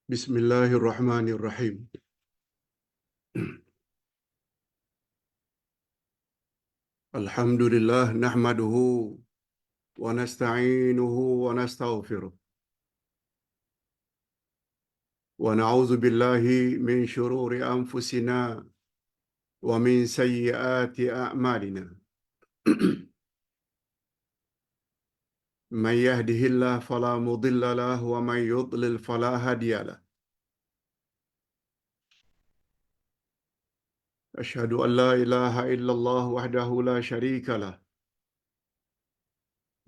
Bismillahirrahmanirrahim. Alhamdulillah nahmaduhu wa nasta'inuhu wa nastaghfiruh. Wa na'udzu billahi min syururi anfusina wa min sayyiati a'malina. Man yahdihillahu fala mudilla lahu wa man yudlil fala hadiya lahu. Asyhadu an la ilaha illallah wahdahu la syarika lah.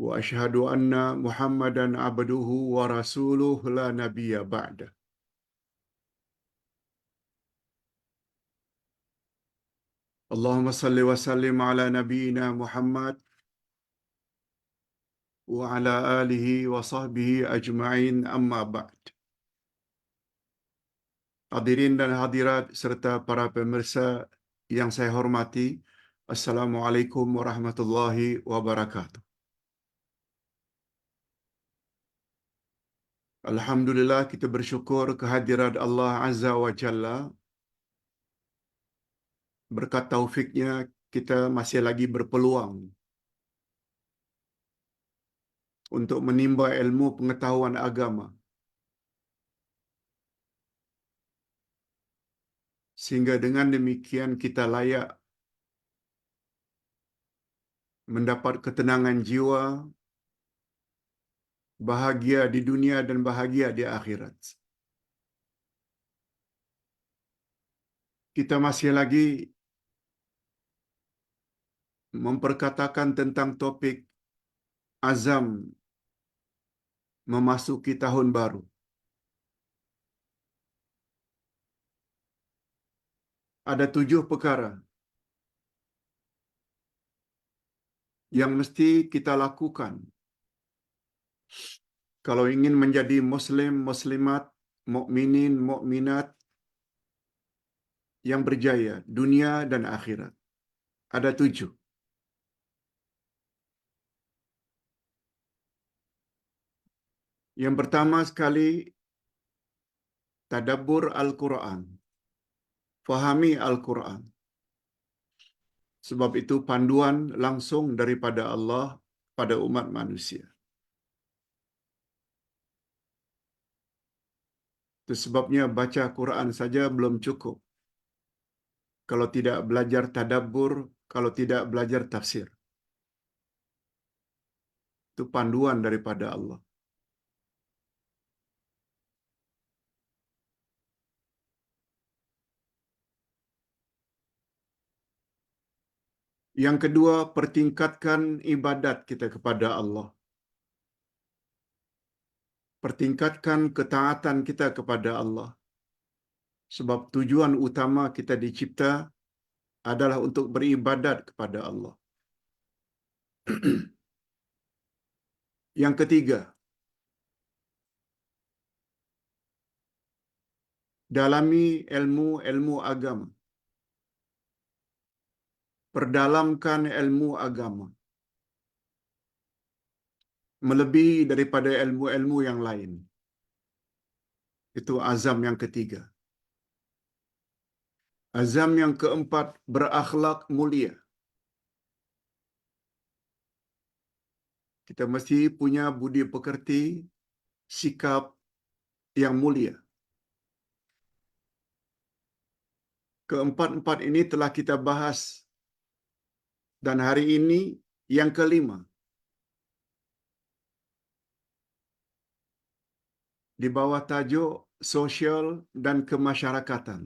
Wa asyhadu anna Muhammadan abduhu wa rasuluhu la nabiyya ba'da. Allahumma salli wa sallim ala nabiyyina Muhammad wa ala alihi wa sahbihi ajma'in amma ba'd. Hadirin dan hadirat serta para pemirsa yang saya hormati, Assalamualaikum warahmatullahi wabarakatuh. Alhamdulillah kita bersyukur kehadirat Allah Azza wa Jalla. Berkat taufiknya kita masih lagi berpeluang untuk menimba ilmu pengetahuan agama, sehingga dengan demikian kita layak mendapat ketenangan jiwa, bahagia di dunia dan bahagia di akhirat. Kita masih lagi memperkatakan tentang topik azam memasuki tahun baru. Ada 7 perkara yang mesti kita lakukan kalau ingin menjadi muslim, muslimat, mukminin, mukminat yang berjaya dunia dan akhirat. Ada 7. Yang pertama sekali, tadabbur Al-Quran. Fahami Al-Quran. Sebab itu panduan langsung daripada Allah pada umat manusia. Itu sebabnya baca Quran saja belum cukup kalau tidak belajar tadabbur, kalau tidak belajar tafsir. Itu panduan daripada Allah. Yang kedua, pertingkatkan ibadat kita kepada Allah. Pertingkatkan ketaatan kita kepada Allah. Sebab tujuan utama kita dicipta adalah untuk beribadat kepada Allah. Yang ketiga, dalami ilmu agama. Perdalamkan ilmu agama. Melebihi daripada ilmu-ilmu yang lain. Itu azam yang ketiga. Azam yang keempat, berakhlak mulia. Kita mesti punya budi pekerti, sikap yang mulia. Keempat-empat ini telah kita bahas. Dan hari ini yang kelima. Di bawah tajuk sosial dan kemasyarakatan.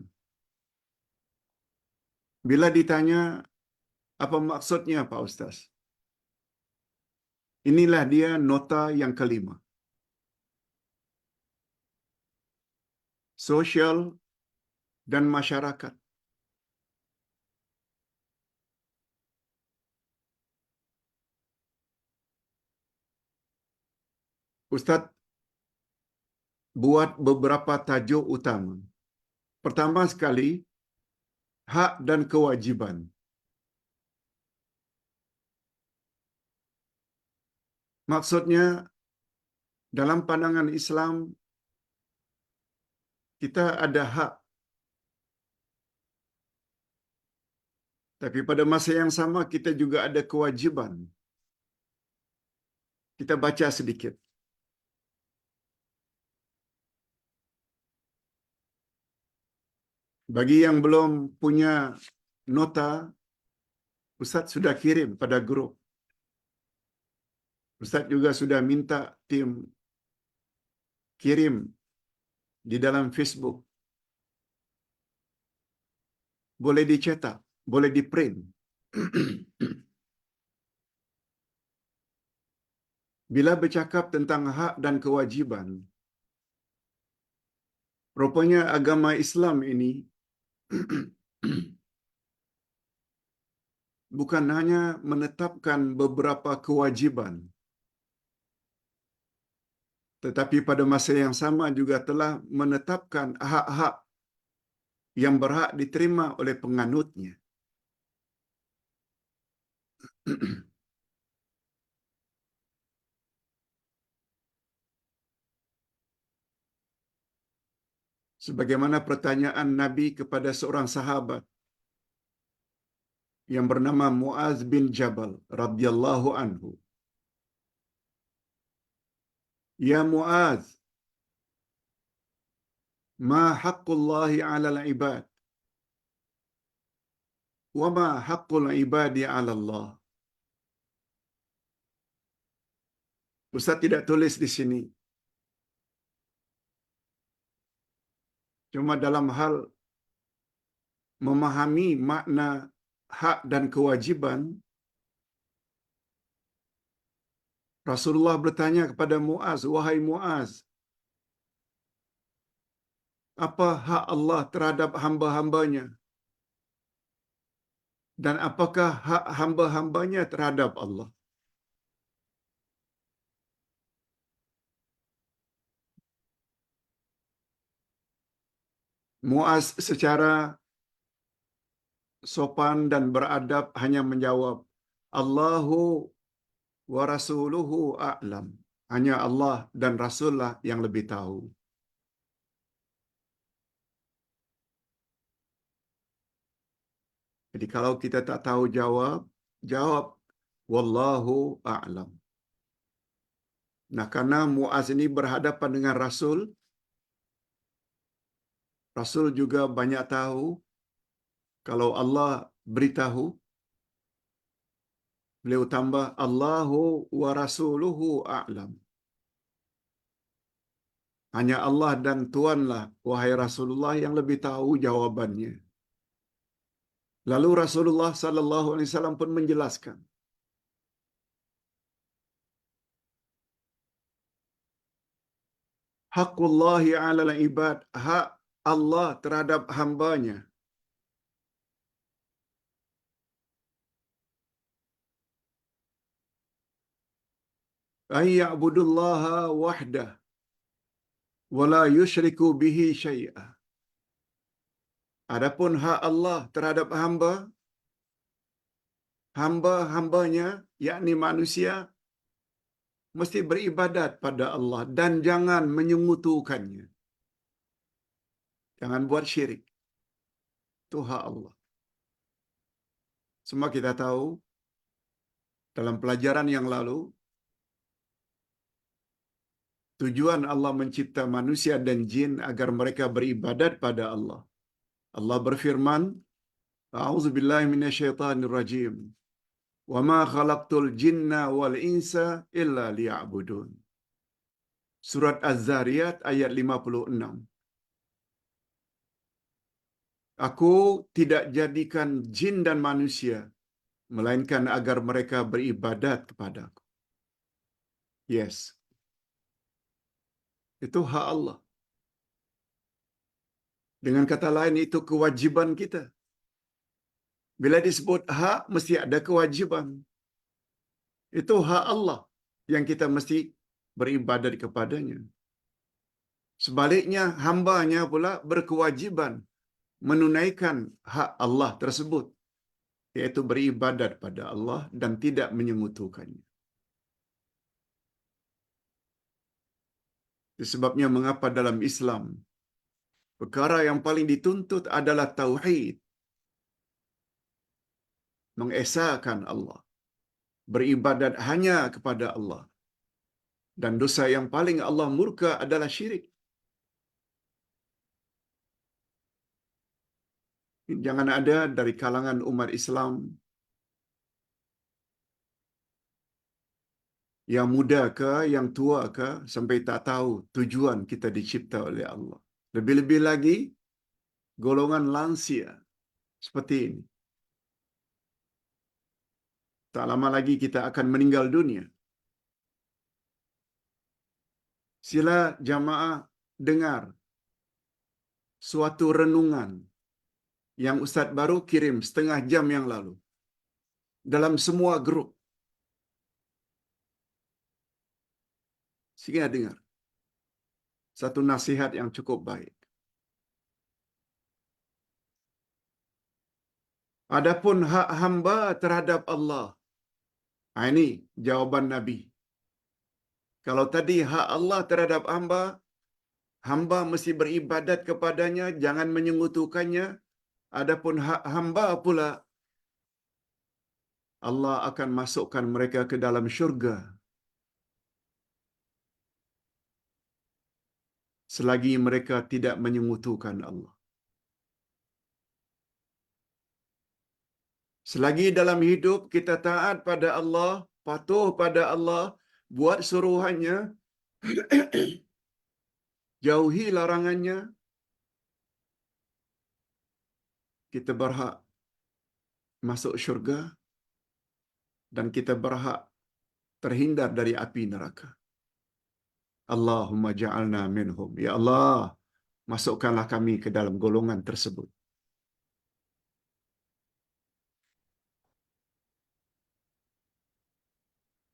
Bila ditanya, apa maksudnya Pak Ustaz? Inilah dia nota yang kelima. Sosial dan masyarakat. Ustaz buat beberapa tajuk utama. Pertama sekali, hak dan kewajiban. Maksudnya, dalam pandangan Islam, Kita ada hak, tapi pada masa yang sama kita juga ada kewajiban. Kita baca sedikit. Bagi yang belum punya nota, Ustaz sudah kirim pada grup. Ustaz juga sudah minta tim kirim di dalam Facebook. Boleh dicetak, boleh di print. Bila bercakap tentang hak dan kewajiban, rupanya agama Islam ini bukan hanya menetapkan beberapa kewajiban, tetapi pada masa yang sama juga telah menetapkan hak-hak yang berhak diterima oleh penganutnya. Sebagaimana pertanyaan Nabi kepada seorang sahabat yang bernama Muaz bin Jabal radhiyallahu anhu. Ya Muaz, ma haqqullahi 'alal 'ibad wa ma haqqul 'ibadi 'ala Allah. Ustaz tidak tulis di sini. Cuma dalam hal memahami makna hak dan kewajiban, Rasulullah bertanya kepada Muaz, wahai Muaz, apa hak Allah terhadap hamba-hambanya? Dan apakah hak hamba-hambanya terhadap Allah? Muaz secara sopan dan beradab hanya menjawab, Allahu wa rasuluhu a'lam. Hanya Allah dan Rasulullah yang lebih tahu. Jadi kalau kita tak tahu jawab, jawab wallahu a'lam. Nah, karena Muaz ini berhadapan dengan Rasul, Rasul juga banyak tahu. Kalau Allah beritahu, beliau tambah Allahu wa rasuluhu a'lam. Hanya Allah dan Tuanlah, wahai Rasulullah, yang lebih tahu jawabannya. Lalu Rasulullah sallallahu alaihi wasallam pun menjelaskan, haqqullahi 'alal ibad, hak Allah terhadap hambanya. Ay ya'budullaha wahdah wa la yusyriku bihi syai'a. Adapun hak Allah terhadap hamba-hambanya, yakni manusia, mesti beribadat pada Allah dan jangan menyekutukannya. Jangan buat syirik. Itu hak Allah. Semua kita tahu dalam pelajaran yang lalu, tujuan Allah mencipta manusia dan jin agar mereka beribadat pada Allah. Allah berfirman, A'udzubillahi minasyaitonir rajim. Wa ma khalaqtul jinna wal insa illa liya'budun. Surat Az-Zariyat ayat 56. Aku tidak jadikan jin dan manusia melainkan agar mereka beribadat kepadaku. Yes. Itu hak Allah. Dengan kata lain, itu kewajiban kita. Bila disebut hak, mesti ada kewajiban. Itu hak Allah yang kita mesti beribadat kepadanya. Sebaliknya, hambanya pula berkewajiban menunaikan hak Allah tersebut, yaitu beribadat pada Allah dan tidak menyekutukannya. Itu sebabnya mengapa dalam Islam Perkara yang paling dituntut adalah tauhid, mengesahkan Allah, beribadat hanya kepada Allah. Dan dosa yang paling Allah murka adalah syirik. Jangan ada dari kalangan umat Islam yang muda ke, yang tua ke, sampai tak tahu tujuan kita dicipta oleh Allah. Lebih-lebih lagi, golongan lansia seperti ini. Tak lama lagi kita akan meninggal dunia. Sila jamaah dengar suatu renungan yang Ustaz baru kirim setengah jam yang lalu dalam semua grup. Sila dengar. Satu nasihat yang cukup baik. Adapun hak hamba terhadap Allah. Ini jawaban Nabi. Kalau tadi hak Allah terhadap hamba, hamba mesti beribadat kepadanya, jangan menyekutukannya. Adapun hak hamba pula, Allah akan masukkan mereka ke dalam syurga selagi mereka tidak menyekutukan Allah. Selagi dalam hidup kita taat pada Allah, patuh pada Allah, buat suruhannya, jauhi larangannya, kita berhak masuk syurga dan kita berhak terhindar dari api neraka. Allahumma ja'alna minhum. Ya Allah, masukkanlah kami ke dalam golongan tersebut.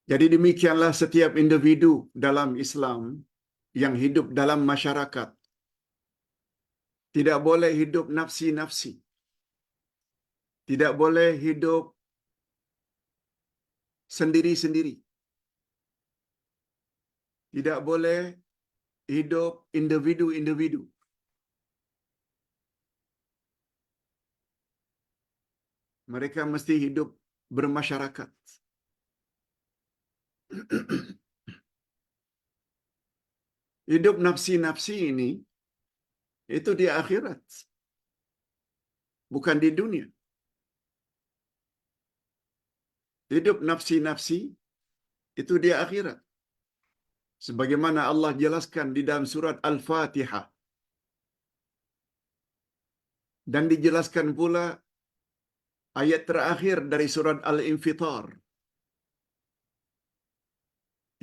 Jadi demikianlah setiap individu dalam Islam yang hidup dalam masyarakat. Tidak boleh hidup nafsi-nafsi. Tidak boleh hidup sendiri-sendiri. Tidak boleh hidup individu-individu. Mereka mesti hidup bermasyarakat. Hidup nafsi-nafsi ini, itu di akhirat. Bukan di dunia. Hidup nafsi-nafsi, itu di akhirat. Sebagaimana Allah jelaskan di dalam surat Al-Fatihah. Dan dijelaskan pula ayat terakhir dari surat Al-Infitar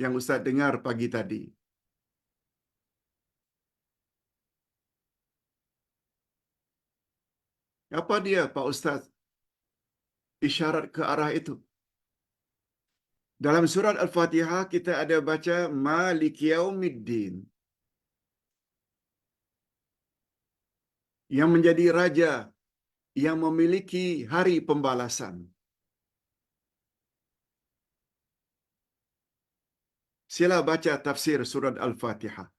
yang Ustaz dengar pagi tadi. Apa dia, Pak Ustaz? Isyarat ke arah itu. Dalam surat Al-Fatihah kita ada baca Maliki Yaumiddin. Yang menjadi raja yang memiliki hari pembalasan. Sila baca tafsir surat Al-Fatihah.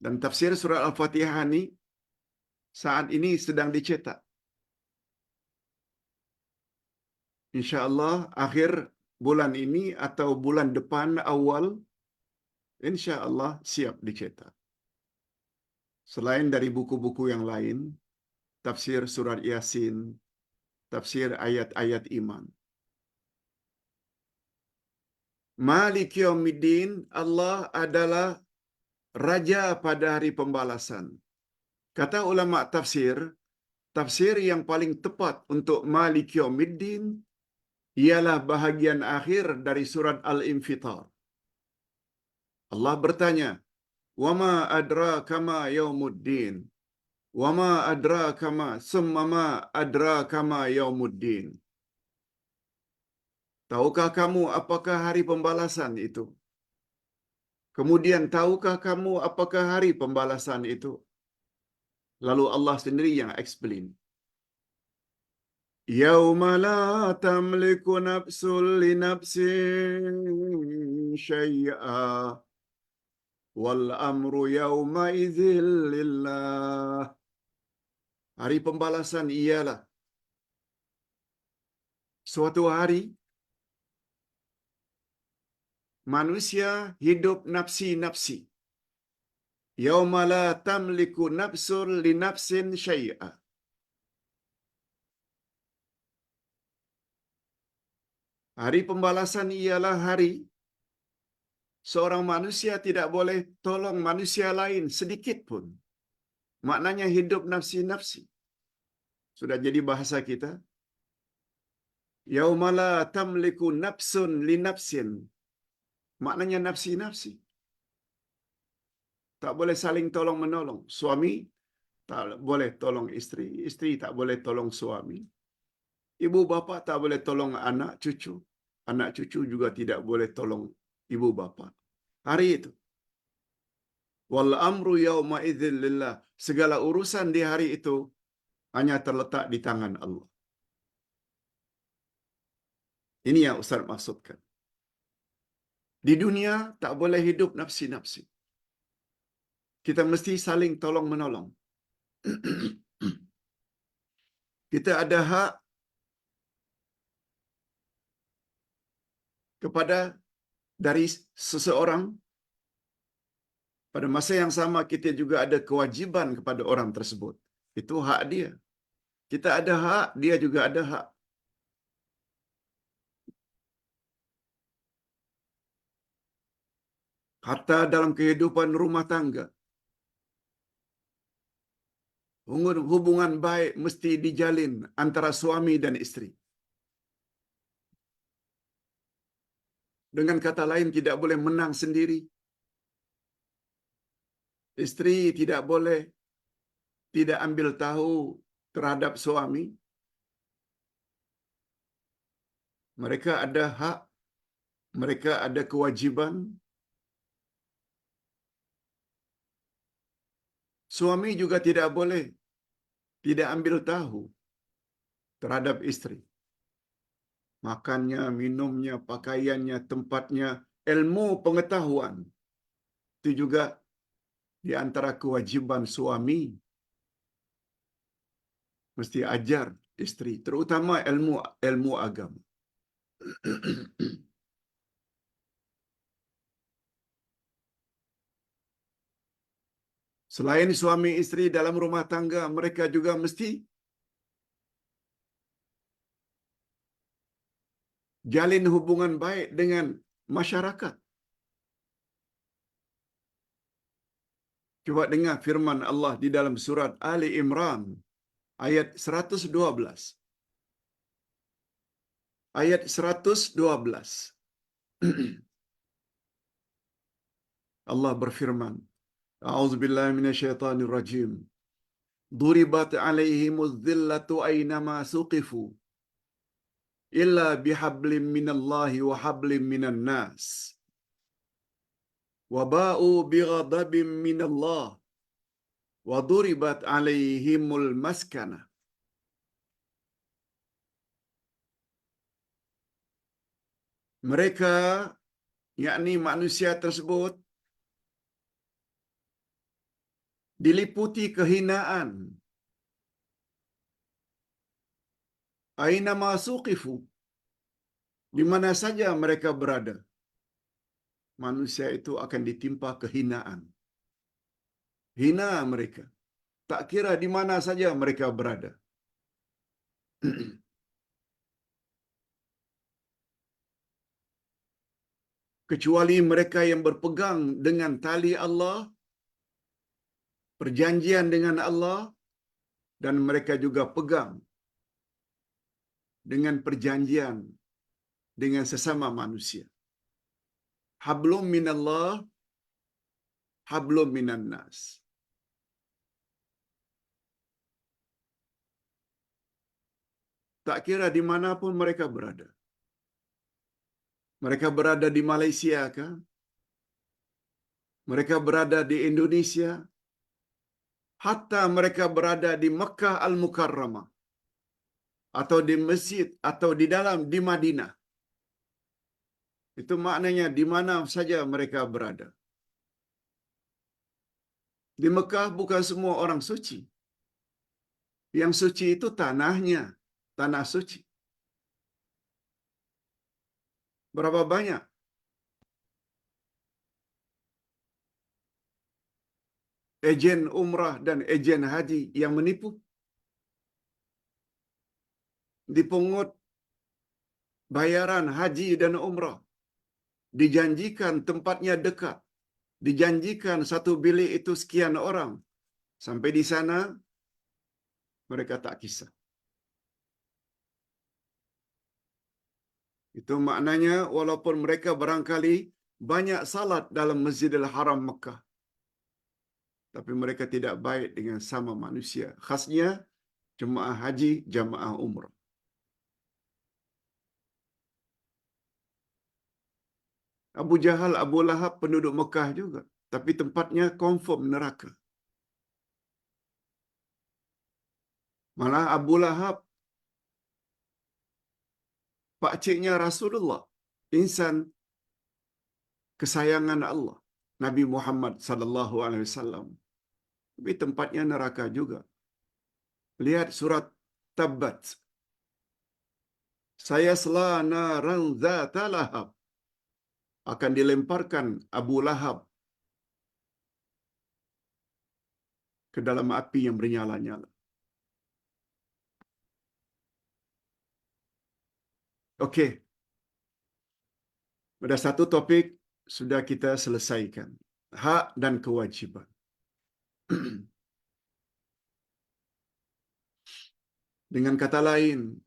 Dan tafsir surat Al-Fatihah ini saat ini sedang dicetak. InsyaAllah akhir bulan ini atau bulan depan awal, InsyaAllah siap dicetak. Selain dari buku-buku yang lain, tafsir surat Yasin, tafsir ayat-ayat iman. Malik Yaumiddin, Allah adalah Raja pada hari pembalasan. Kata ulama tafsir, tafsir yang paling tepat untuk Malik Yaumiddin ialah bahagian akhir dari surat Al-Infitar. Allah bertanya, "Wama adraka ma yaumuddin? Wama adraka ma summa ma adraka ma yaumuddin?" Tahukah kamu apakah hari pembalasan itu? Kemudian tahukah kamu apakah hari pembalasan itu? Lalu Allah sendiri yang explain. Yauma la tamliku nafsun li nafsin syai'a. wal amru yawma idzil lillah. Hari pembalasan ialah suatu hari manusia hidup nafsi-nafsi. Yauma la tamliku nafsun li nafsin syai'a. Hari pembalasan ialah hari seorang manusia tidak boleh tolong manusia lain sedikit pun. Maknanya hidup nafsi-nafsi. Sudah jadi bahasa kita. Yauma la tamliku nafsun li nafsin. Maknanya nafsi-nafsi. Tak boleh saling tolong-menolong. Suami tak boleh tolong isteri. Isteri tak boleh tolong suami. Ibu bapa tak boleh tolong anak cucu. Anak cucu juga tidak boleh tolong ibu bapa. Hari itu. Wal amru yawma idzin lillah. Segala urusan di hari itu hanya terletak di tangan Allah. Ini yang Ustaz maksudkan. Di dunia tak boleh hidup nafsi-nafsi. Kita mesti saling tolong-menolong. Kita ada hak kepada dari seseorang. Pada masa yang sama kita juga ada kewajiban kepada orang tersebut. Itu hak dia. Kita ada hak, dia juga ada hak. Hatta dalam kehidupan rumah tangga. Hubungan baik mesti dijalin antara suami dan isteri. Dengan kata lain, tidak boleh menang sendiri. Isteri tidak boleh tidak ambil tahu terhadap suami. Mereka ada hak, mereka ada kewajiban. Suami juga tidak boleh tidak ambil tahu terhadap isteri. Makannya, minumnya, pakaiannya, tempatnya, ilmu pengetahuan. Itu juga di antara kewajiban suami. Mesti ajar isteri, terutama ilmu agama. Selain suami isteri dalam rumah tangga, mereka juga mesti jalin hubungan baik dengan masyarakat. Coba dengar firman Allah di dalam surat Ali Imran ayat 112. Ayat 112. Allah berfirman, A'udzubillahi minasyaitonir rajim. Duribat 'alaihimuz dhillatu aynama suqifu illa bihablim minallahi wa hablim minan nas. Wa ba'u bighadabim minallah wa duribat 'alaihimul maskana. Mereka, yakni manusia tersebut, diliputi kehinaan. Aina masuqifu, di mana saja mereka berada, manusia itu akan ditimpa kehinaan. Hina mereka. Tak kira di mana saja mereka berada. Kecuali mereka yang berpegang dengan tali Allah, perjanjian dengan Allah, dan mereka juga pegang dengan perjanjian dengan sesama manusia. Hablum minallah, hablum minan nas. Tak kira di mana pun mereka berada. Mereka berada di Malaysia kah? Mereka berada di Indonesia? Hatta mereka berada di Mekah Al-Mukarramah, atau di masjid, atau di Madinah. Itu maknanya di mana saja mereka berada. Di Mekah bukan semua orang suci. Yang suci itu tanahnya, tanah suci. Berapa banyak ejen umrah dan ejen haji yang menipu, dipungut bayaran haji dan umrah, dijanjikan tempatnya dekat, dijanjikan satu bilik itu sekian orang. Sampai di sana, mereka tak kisah. Itu maknanya walaupun mereka barangkali banyak salat dalam Masjidil Haram Mekah, tapi mereka tidak baik dengan sama manusia. Khasnya jemaah haji, jemaah umrah. Abu Jahal, Abu Lahab penduduk Mekah juga, tapi tempatnya confirm neraka. Malah Abu Lahab pakciknya Rasulullah, insan kesayangan Allah, Nabi Muhammad sallallahu alaihi wasallam. Tapi tempatnya neraka juga. Lihat surat Tabbat. Sayasla naran dzata lahab. Akan dilemparkan Abu Lahab ke dalam api yang bernyala-nyala. Okey. Ada satu topik sudah kita selesaikan. Hak dan kewajiban. Dengan kata lain,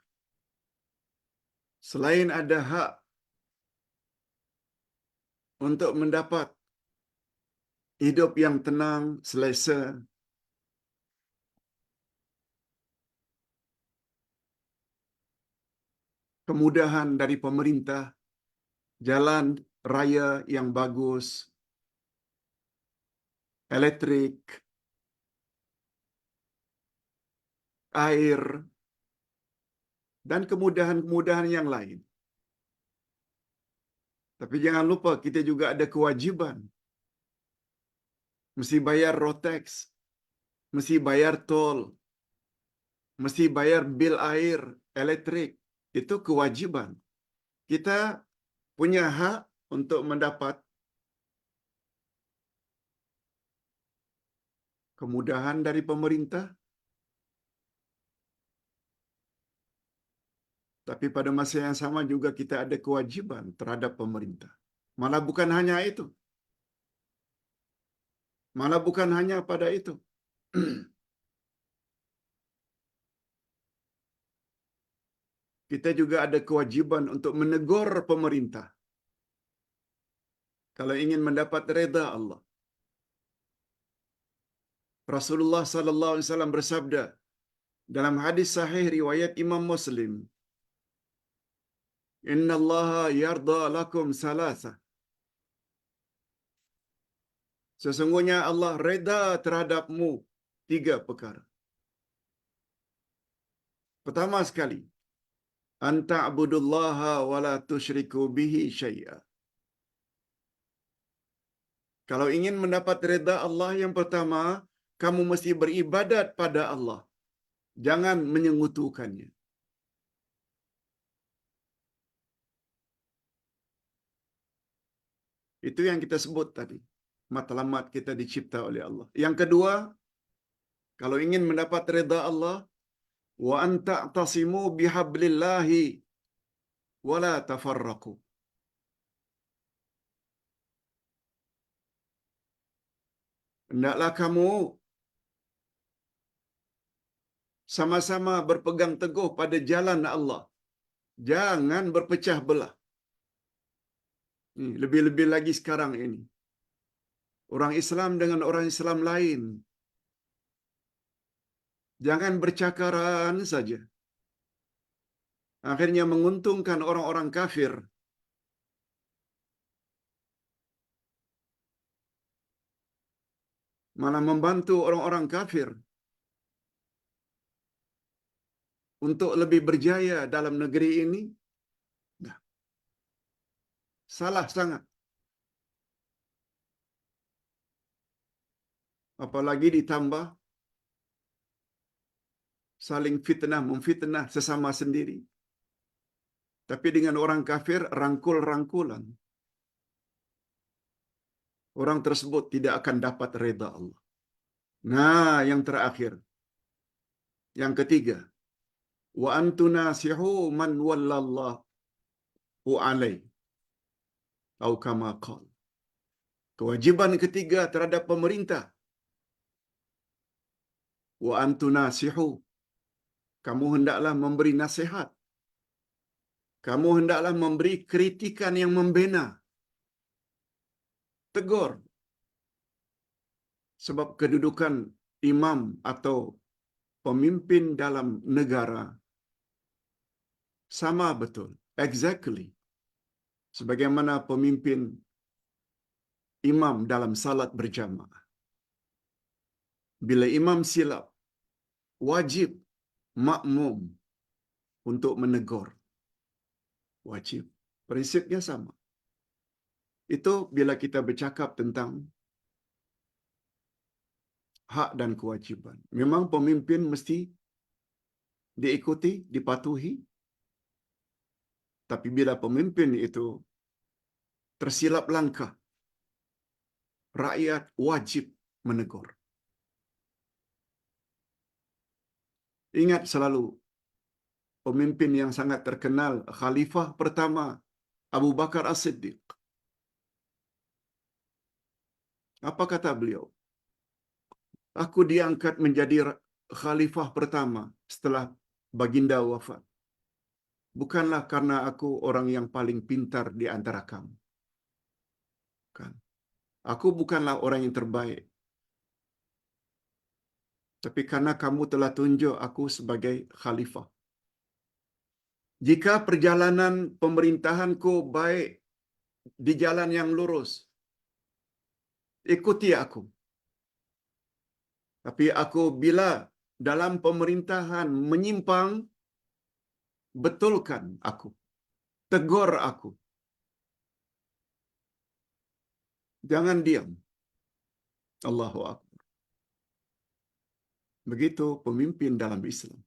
selain ada hak untuk mendapat hidup yang tenang, selesa, kemudahan dari pemerintah, jalan raya yang bagus, elektrik, air, dan kemudahan-kemudahan yang lain. Tapi jangan lupa kita juga ada kewajiban. Mesti bayar road tax, mesti bayar tol, mesti bayar bil air, elektrik. Itu kewajiban. Kita punya hak untuk mendapat kemudahan dari pemerintah, tapi pada masa yang sama juga kita ada kewajiban terhadap pemerintah. Malah bukan hanya itu. Malah bukan hanya pada itu. Kita juga ada kewajiban untuk menegur pemerintah kalau ingin mendapat redha Allah. Rasulullah sallallahu alaihi wasallam bersabda dalam hadis sahih riwayat Imam Muslim, "Inna Allah yarda lakum salasa." Sesungguhnya Allah redha terhadapmu tiga perkara. Pertama sekali, anta abudullaha wa la tusyriku bihi syai'a. Kalau ingin mendapat redha Allah, yang pertama, kamu mesti beribadat pada Allah. Jangan menyekutukannya. Itu yang kita sebut tadi. Matlamat kita dicipta oleh Allah. Yang kedua, kalau ingin mendapat redha Allah, wa anta tasimu bihablillahi wa la tafarraqu. Hendaklah kamu sama-sama berpegang teguh pada jalan Allah. Jangan berpecah belah. Lebih-lebih lagi sekarang ini. Orang Islam dengan orang Islam lain. Jangan bercakaran saja. Akhirnya menguntungkan orang-orang kafir. Malah membantu orang-orang kafir untuk lebih berjaya dalam negeri ini. Nah, salah sangat. Apalagi ditambah saling fitnah, memfitnah sesama sendiri. Tapi dengan orang kafir, rangkul-rangkulan. Orang tersebut tidak akan dapat reda Allah. Nah, yang terakhir. Yang ketiga. Wa antunasihu man wallallahu alai. Atau kama qal. Kewajiban ketiga terhadap pemerintah. Wa antunasihu. Kamu hendaklah memberi nasihat. Kamu hendaklah memberi kritikan yang membina. Tegur. Sebab kedudukan imam atau pemimpin dalam negara sama betul. Exactly. Sebagaimana pemimpin imam dalam salat berjamaah. Bila imam silap, wajib makmum untuk menegur. Wajib. Prinsipnya sama. Itu bila kita bercakap tentang hak dan kewajiban. Memang pemimpin mesti diikuti, dipatuhi. Tapi bila pemimpin itu tersilap langkah, rakyat wajib menegur. Ingat selalu, pemimpin yang sangat terkenal, khalifah pertama, Abu Bakar As-Siddiq. Apa kata beliau? Aku diangkat menjadi khalifah pertama setelah baginda wafat. Bukanlah karena aku orang yang paling pintar di antara kamu. Kan? Aku bukanlah orang yang terbaik. Tapi karena kamu telah tunjuk aku sebagai khalifah. Jika perjalanan pemerintahanku baik di jalan yang lurus, ikuti aku. Tapi aku bila dalam pemerintahan menyimpang, betulkan aku. Tegur aku. Jangan diam. Allahu Akbar. Begitu pemimpin dalam Islam.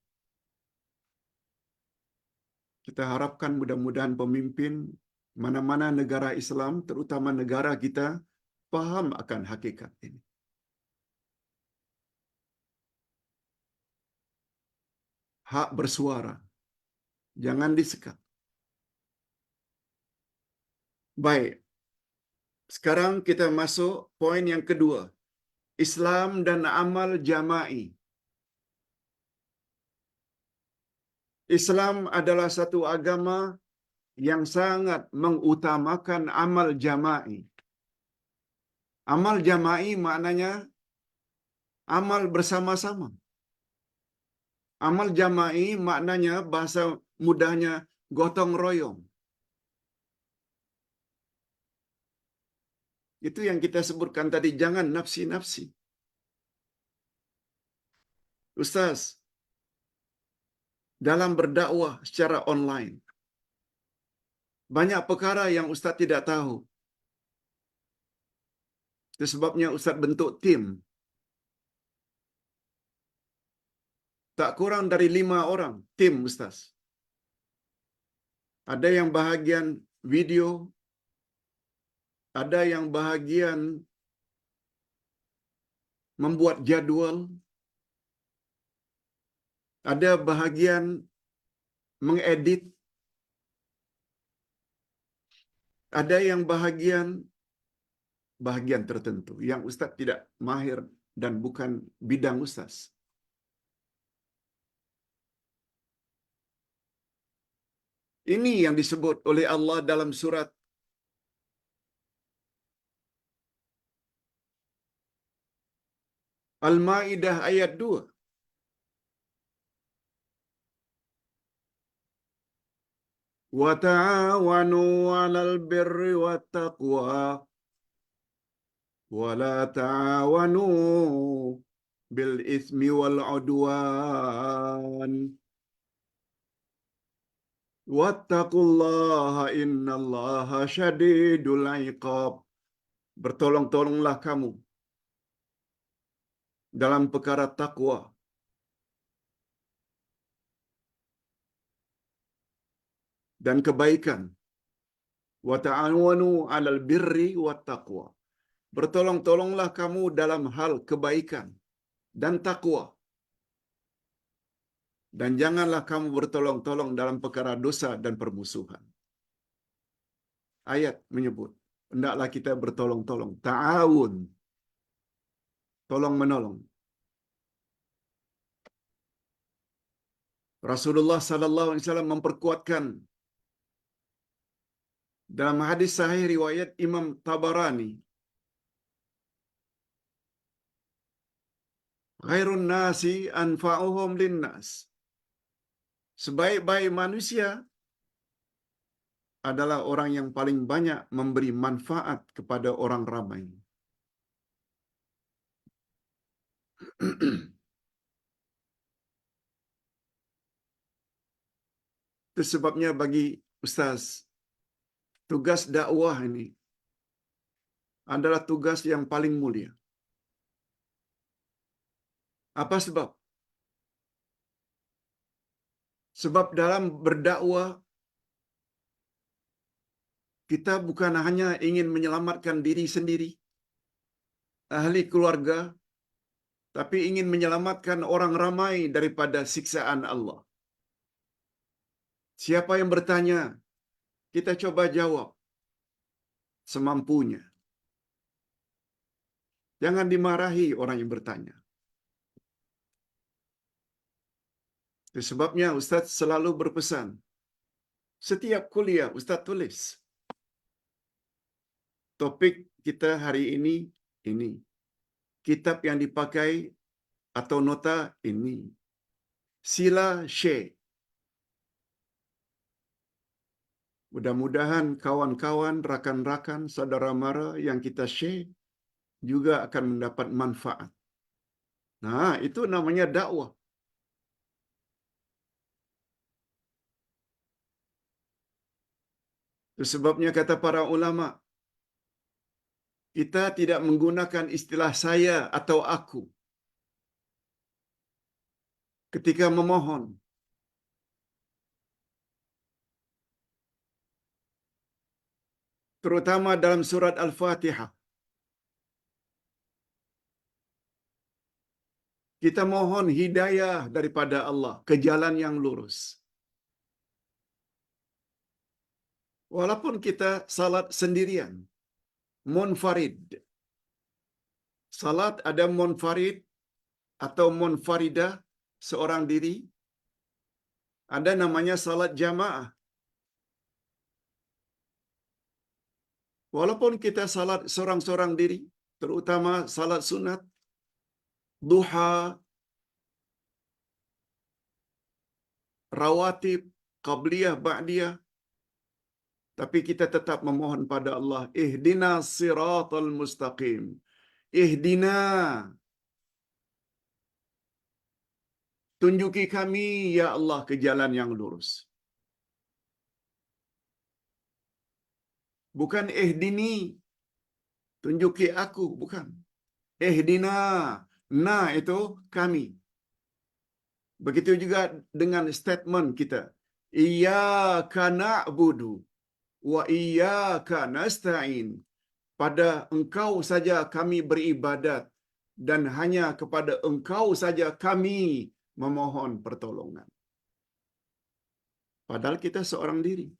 Kita harapkan mudah-mudahan pemimpin mana-mana negara Islam, terutama negara kita, paham akan hakikat ini. Hak bersuara. Jangan disekat. Baik. Sekarang kita masuk poin yang kedua. Islam dan amal jama'i. Islam adalah satu agama yang sangat mengutamakan amal jama'i. Amal jama'i maknanya amal bersama-sama. Amal jama'i maknanya bahasa mudahnya gotong royong. Itu yang kita sebutkan tadi, jangan nafsi-nafsi. Ustaz, dalam berdakwah secara online, banyak perkara yang Ustaz tidak tahu. Itu sebabnya Ustaz bentuk tim. Tak kurang dari 5 orang tim Ustaz. Ada yang bahagian video, ada yang bahagian membuat jadual, ada bahagian mengedit, ada yang bahagian tertentu yang Ustaz tidak mahir dan bukan bidang Ustaz. Ini yang disebut oleh Allah dalam surat Al-Maidah ayat 2. Wa ta'awanu 'alal birri wat taqwa wa la ta'awanu bil itsmi wal 'udwan. Wattaqullaha innallaha syadidul 'iqab. Bertolong-tolonglah kamu dalam perkara takwa dan kebaikan. Wa ta'awanu 'alal birri wat taqwa. Bertolong-tolonglah kamu dalam hal kebaikan dan takwa. Dan janganlah kamu bertolong-tolong dalam perkara dosa dan permusuhan. Ayat menyebut, hendaklah kita bertolong-tolong. Ta'awun, tolong-menolong. Rasulullah sallallahu alaihi wasallam memperkuatkan dalam hadis sahih riwayat Imam Tabarani, khairun nasi anfa'uhum linnas. Sebaik-baik manusia adalah orang yang paling banyak memberi manfaat kepada orang ramai. Itu sebabnya bagi Ustaz, tugas dakwah ini adalah tugas yang paling mulia. Apa sebab? Sebab dalam berdakwah, kita bukan hanya ingin menyelamatkan diri sendiri, ahli keluarga, tapi ingin menyelamatkan orang ramai daripada siksaan Allah. Siapa yang bertanya, kita coba jawab semampunya. Jangan dimarahi orang yang bertanya. Itu sebabnya Ustaz selalu berpesan, setiap kuliah Ustaz tulis, topik kita hari ini. Kitab yang dipakai atau nota ini. Sila share. Mudah-mudahan kawan-kawan, rakan-rakan, saudara mara yang kita share juga akan mendapat manfaat. Nah, itu namanya dakwah. Itu sebabnya kata para ulama, kita tidak menggunakan istilah saya atau aku ketika memohon. Terutama dalam surat Al-Fatihah. Kita mohon hidayah daripada Allah ke jalan yang lurus. Walaupun kita salat sendirian, munfarid. Salat ada munfarid atau munfaridah, seorang diri. Ada namanya salat jamaah. Walaupun kita salat seorang-seorang diri, terutama salat sunat, duha, rawatib, qabliyah, ba'diyah, tapi kita tetap memohon pada Allah, ihdina siratal mustaqim. Ihdina, tunjuki kami ya Allah ke jalan yang lurus. Bukan ihdini, tunjuki aku, bukan. Ihdina, na itu kami. Begitu juga dengan statement kita. Iyyaka na'budu wa iyyaka nasta'in. Pada Engkau saja kami beribadat dan hanya kepada Engkau saja kami memohon pertolongan. Padahal kita seorang diri.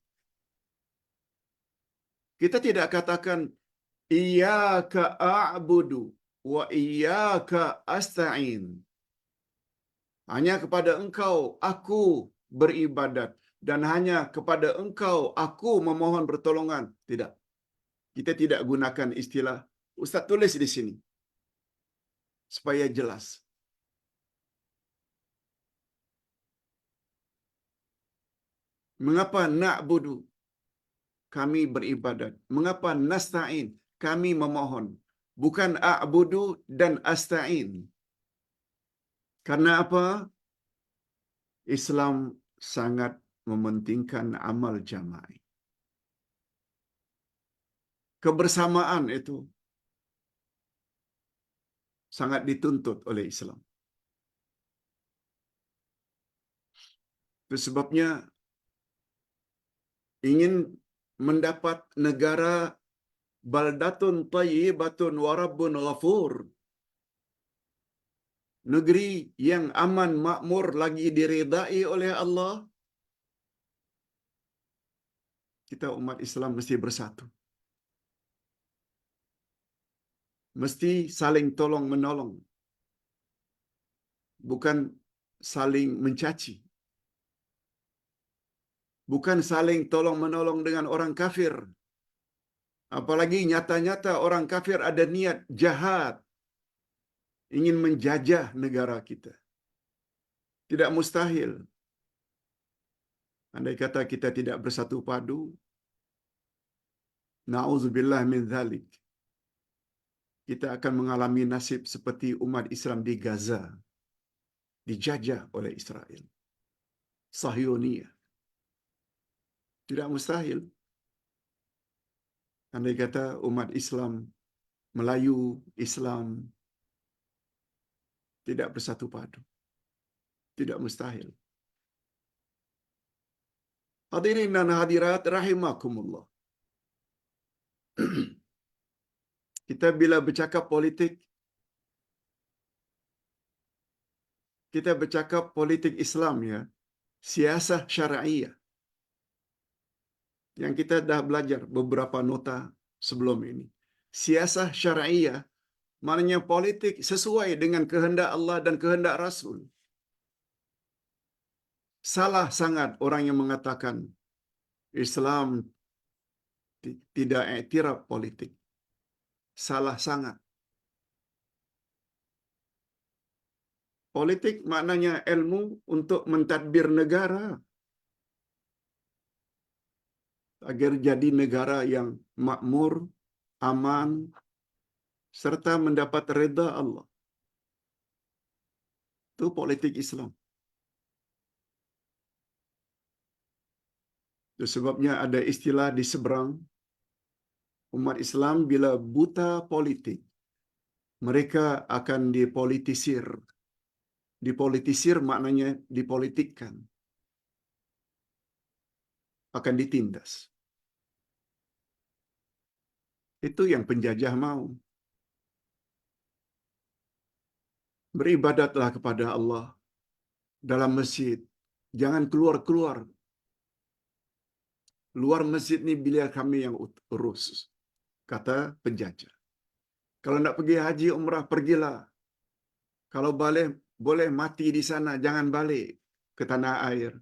Kita tidak katakan iyyaka a'budu wa iyyaka asta'in. Hanya kepada Engkau aku beribadat dan hanya kepada Engkau aku memohon pertolongan. Tidak. Kita tidak gunakan istilah. Ustaz tulis di sini supaya jelas. Mengapa na'budu? Kami beribadat. Mengapa nasta'in? Kami memohon. Bukan a'budu dan asta'in. Karena apa? Islam sangat mementingkan amal jama'i. Kebersamaan itu sangat dituntut oleh Islam. Itu sebabnya ingin mendapat negara baldatun thayyibatun wa rabbun ghafur, negeri yang aman, makmur, lagi diridai oleh Allah, kita umat Islam mesti bersatu. Mesti saling tolong menolong, bukan saling mencaci. Bukan saling tolong menolong dengan orang kafir. Apalagi nyata-nyata orang kafir ada niat jahat, ingin menjajah negara kita. Tidak mustahil. Andai kata kita tidak bersatu padu, na'udzubillah min dzalik, kita akan mengalami nasib seperti umat Islam di Gaza, dijajah oleh Israel. Sahiyoniyah. Tidak mustahil. Andai kata umat Islam, Melayu, Islam, tidak bersatu padu. Tidak mustahil. Hadirin dan hadirat rahimakumullah. Kita bila bercakap politik, kita bercakap politik Islam ya, siasah syar'iyah. Yang kita dah belajar beberapa nota sebelum ini. Siasah syar'iyah maknanya politik sesuai dengan kehendak Allah dan kehendak Rasul. Salah sangat orang yang mengatakan Islam tidak iktiraf politik. Salah sangat. Politik maknanya ilmu untuk mentadbir negara agar jadi negara yang makmur, aman, serta mendapat redha Allah. Itu politik Islam. Itu sebabnya ada istilah di seberang, umat Islam bila buta politik, mereka akan dipolitisir. Dipolitisir maknanya dipolitikkan. Akan ditindas. Itu yang penjajah mau. Beribadatlah kepada Allah dalam masjid. Jangan keluar-keluar. Luar masjid ni biar kami yang urus, kata penjajah. Kalau nak pergi haji umrah, pergilah. Kalau boleh mati di sana, jangan balik ke tanah air.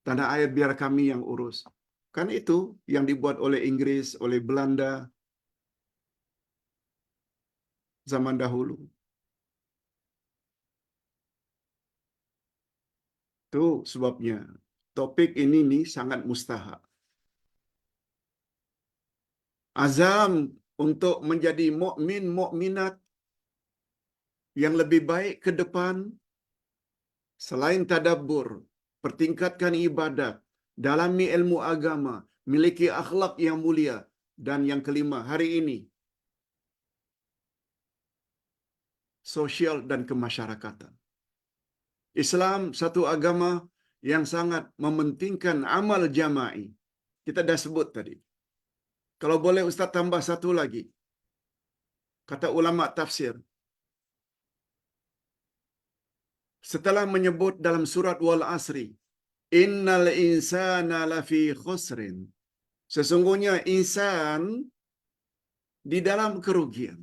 Tanah air biar kami yang urus. Kan itu yang dibuat oleh Inggris, oleh Belanda zaman dahulu. Itu sebabnya topik ini nih sangat mustahak. Azam untuk menjadi mukmin mukminat yang lebih baik ke depan, selain tadabbur, pertingkatkan ibadat, dalami ilmu agama, miliki akhlak yang mulia, dan yang kelima hari ini, sosial dan kemasyarakatan. Islam satu agama yang sangat mementingkan amal jama'i. Kita dah sebut tadi. Kalau boleh Ustaz tambah satu lagi. Kata ulama tafsir. Setelah menyebut dalam surat Wal Asri, Innal insana lafi khusrin. Sesungguhnya insan di dalam kerugian.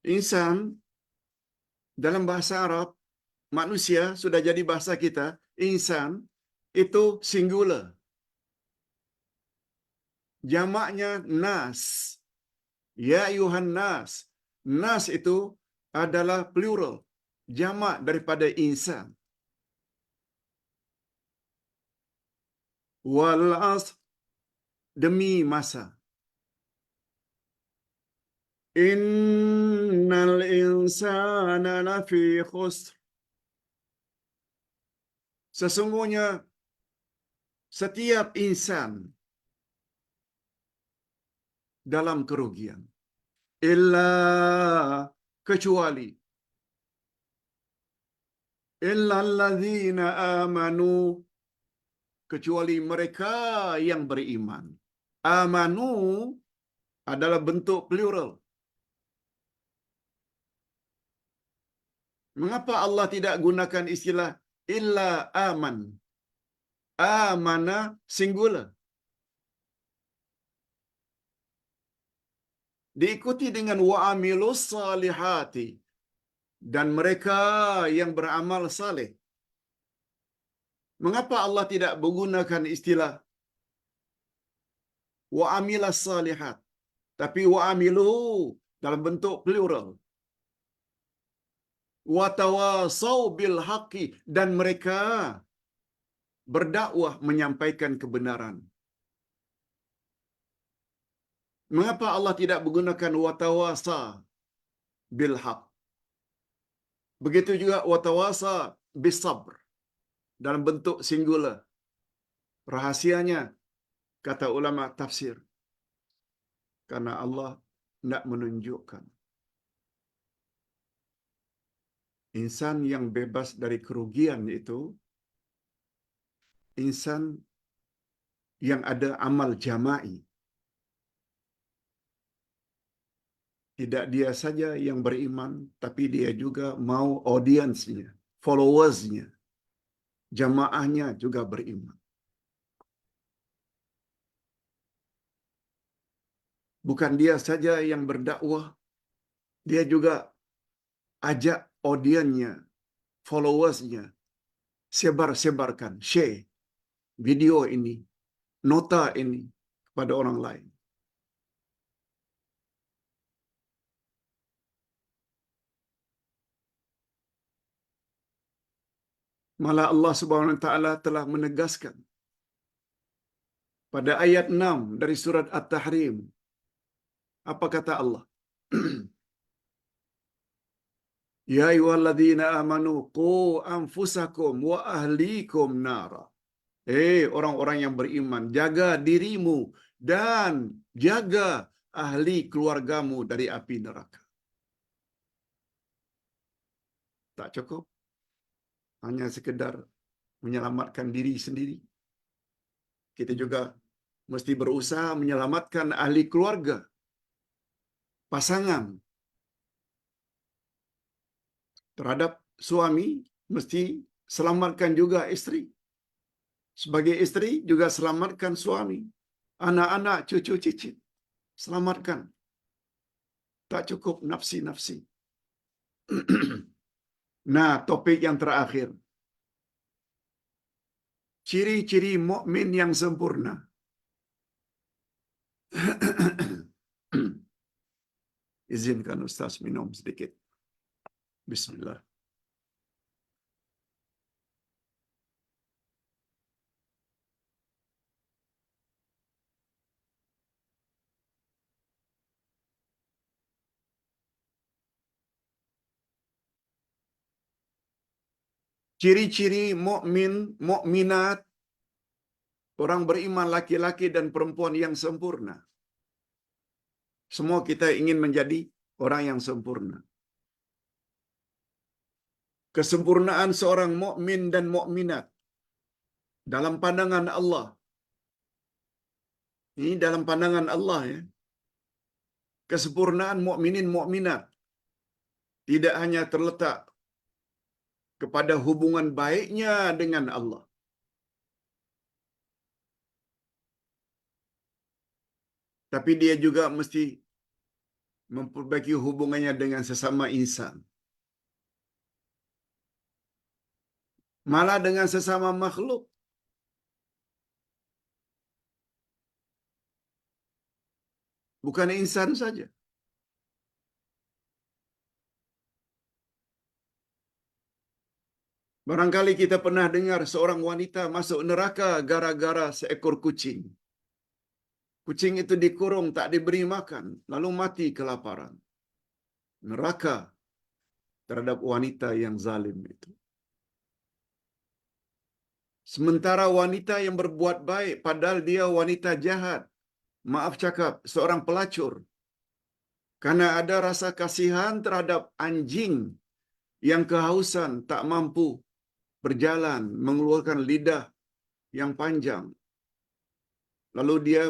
Insan dalam bahasa Arab, manusia sudah jadi bahasa kita, insan itu singular. Jamaknya nas. Ya ayuhan nas. Nas itu adalah plural. Jamak daripada insan. Wal asr, demi masa. Innal insana lafi khusr. Sesungguhnya setiap insan dalam kerugian. Illa, kecuali, illa alladzina amanu, kecuali mereka yang beriman. Amanu adalah bentuk plural. Mengapa Allah tidak gunakan istilah illa aman? Amana singular. Diikuti dengan wa'amilus salihati, dan mereka yang beramal saleh. Mengapa Allah tidak menggunakan istilah wa'amilas salihat, tapi wa'amilu dalam bentuk plural? Watawasau bil haqqi, dan mereka berdakwah menyampaikan kebenaran. Mengapa Allah tidak menggunakan watawasa bil haq? Begitu juga watawasa bis sabr dalam bentuk singular. Rahasianya, kata ulama tafsir, karena Allah tidak menunjukkan insan yang bebas dari kerugian itu insan yang ada amal jama'i. Tidak dia saja yang beriman, tapi dia juga mau audiensnya, followersnya, jamaahnya juga beriman. Bukan dia saja yang berdakwah, dia juga ajak audiensnya, followersnya, sebar-sebarkan, share video ini, nota ini kepada orang lain. Malah Allah Subhanahu wa taala telah menegaskan pada ayat 6 dari surat At-Tahrim. Apa kata Allah? Ya ayyuhalladzina amanu qu anfusakum wa ahlikum nara. Orang-orang yang beriman, jaga dirimu dan jaga ahli keluargamu dari api neraka. Tak cukup hanya sekedar menyelamatkan diri sendiri. Kita juga mesti berusaha menyelamatkan ahli keluarga, pasangan. Terhadap suami, mesti selamatkan juga isteri. Sebagai isteri juga selamatkan suami. Anak-anak, cucu cicit, selamatkan. Tak cukup nafsi-nafsi. Nah, topik yang terakhir. Ciri-ciri mukmin yang sempurna. Izinkan Ustaz minum sedikit. Bismillah. Ciri-ciri mukmin, mukminat, orang beriman laki-laki dan perempuan yang sempurna. Semua kita ingin menjadi orang yang sempurna. Kesempurnaan seorang mukmin dan mukminat dalam pandangan Allah. Ini dalam pandangan Allah ya. Kesempurnaan mukminin mukminat tidak hanya terletak kepada hubungan baiknya dengan Allah, tapi dia juga mesti memperbaiki hubungannya dengan sesama insan. Malah dengan sesama makhluk. Bukan insan saja. Barangkali kita pernah dengar seorang wanita masuk neraka gara-gara seekor kucing. Kucing itu dikurung, tak diberi makan, lalu mati kelaparan. Neraka terhadap wanita yang zalim itu. Sementara wanita yang berbuat baik, padahal dia wanita jahat, maaf cakap, seorang pelacur. Karena ada rasa kasihan terhadap anjing yang kehausan, tak mampu berjalan, mengeluarkan lidah yang panjang. Lalu dia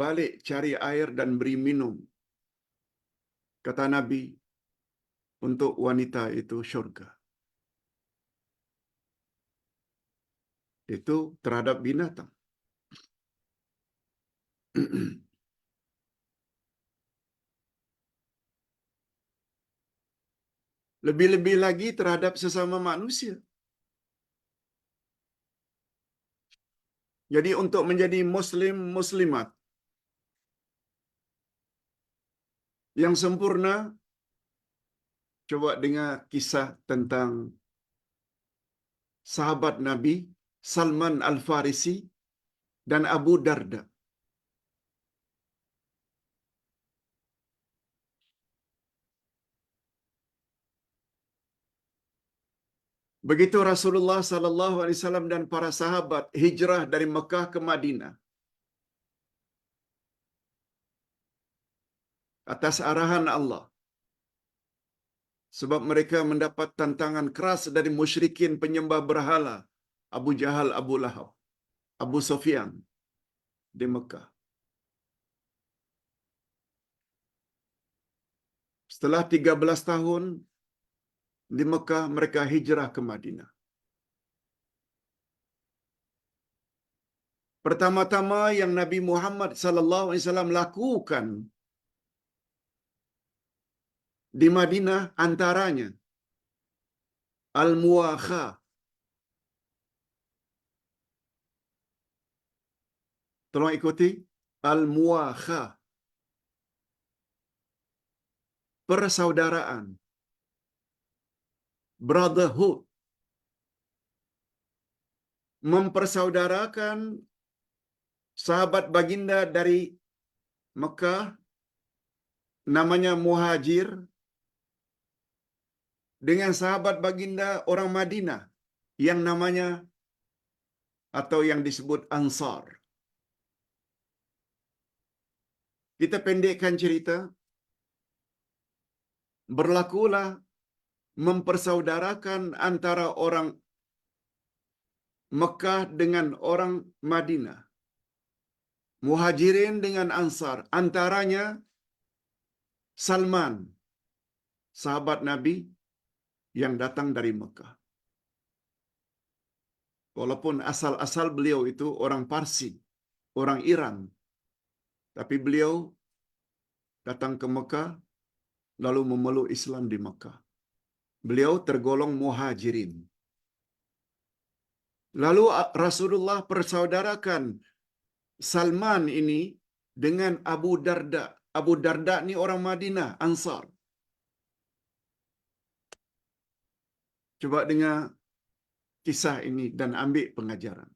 balik cari air dan beri minum. Kata Nabi, untuk wanita itu syurga. Itu terhadap binatang. Lebih-lebih lagi terhadap sesama manusia. Jadi untuk menjadi muslim, muslimat yang sempurna, coba dengar kisah tentang sahabat Nabi, Salman Al-Farisi dan Abu Darda. Begitu Rasulullah sallallahu alaihi wasallam dan para sahabat hijrah dari Mekah ke Madinah atas arahan Allah. Sebab mereka mendapat tantangan keras dari musyrikin penyembah berhala, Abu Jahal, Abu Lahab, Abu Sufyan di Mekah. Setelah 13 tahun di Mekah, mereka hijrah ke Madinah. Pertama-tama yang Nabi Muhammad sallallahu alaihi wasallam lakukan di Madinah antaranya al-muwakha. Tolong ikuti, al-muwakha, persaudaraan, brotherhood, mempersaudarakan sahabat baginda dari Mekah namanya Muhajir dengan sahabat baginda orang Madinah yang namanya atau yang disebut Ansar. Kita pendekkan cerita, berlakulah mempersaudarakan antara orang Mekah dengan orang Madinah, Muhajirin dengan Ansar, antaranya Salman, sahabat Nabi yang datang dari Mekah. Walaupun asal-asal beliau itu orang Parsi, orang Iran, tapi beliau datang ke Mekah lalu memeluk Islam di Mekah. Beliau tergolong Muhajirin. Lalu Rasulullah persaudarakan Salman ini dengan Abu Darda. Abu Darda ni orang Madinah, Ansar. Coba dengar kisah ini dan ambil pengajaran.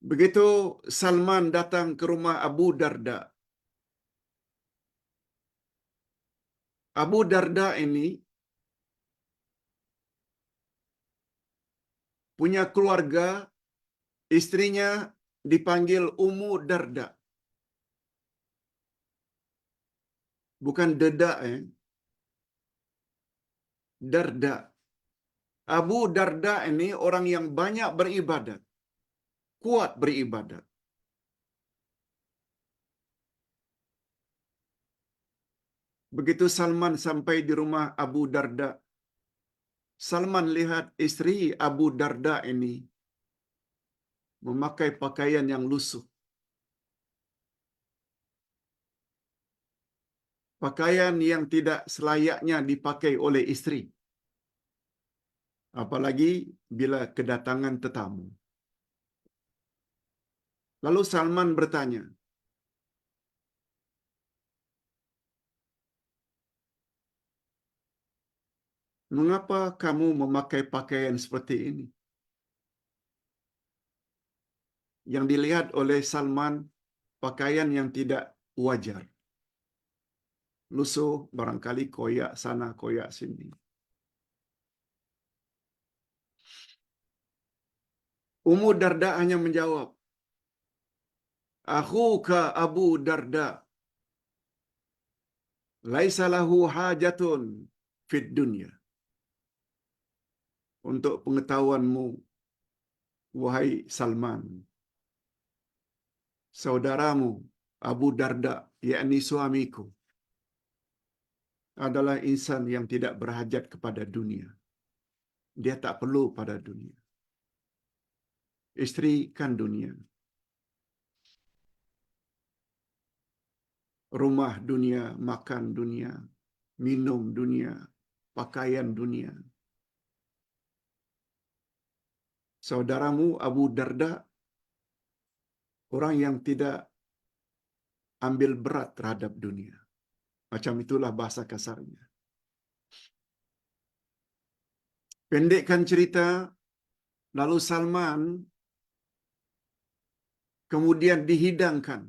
Begitu Salman datang ke rumah Abu Darda. Abu Darda ini punya keluarga, istrinya dipanggil Ummu Darda. Bukan Deda, Darda. Abu Darda ini orang yang banyak beribadat, kuat beribadat. Begitu Salman sampai di rumah Abu Darda, Salman lihat istri Abu Darda ini memakai pakaian yang lusuh. Pakaian yang tidak selayaknya dipakai oleh istri. Apalagi bila kedatangan tetamu. Lalu Salman bertanya, "Mengapa kamu memakai pakaian seperti ini?" Yang dilihat oleh Salman, pakaian yang tidak wajar. Lusuh, barangkali koyak sana, koyak sini. Ummu Darda hanya menjawab, "Akhuka Abu Darda, laisa lahu hajatun fid dunya." Untuk pengetahuanmu, wahai Salman, saudaramu Abu Darda, yakni suamiku, adalah insan yang tidak berhajat kepada dunia. Dia tak perlu pada dunia. Isteri kan dunia. Rumah dunia, makan dunia, minum dunia, pakaian dunia. Saudaramu Abu Darda, orang yang tidak ambil berat terhadap dunia. Macam itulah bahasa kasarnya. Pendekkan cerita, lalu Salman kemudian dihidangkan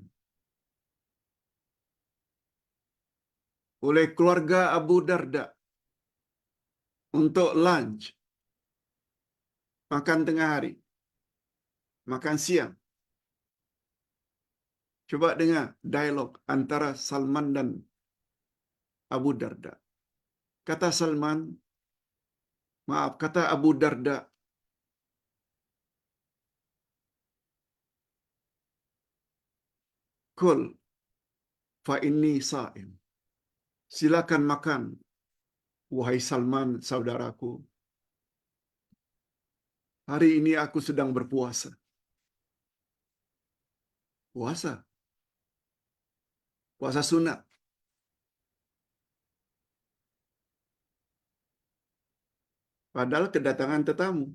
oleh keluarga Abu Darda untuk lunch, makan tengah hari, makan siang. Coba dengar dialog antara Salman dan Abu Darda. Kata Salman, kata Abu Darda, "Kul fa inni sa'im." Silakan makan, wahai Salman, saudaraku. Hari ini aku sedang berpuasa. Puasa? Puasa sunat. Padahal kedatangan tetamu.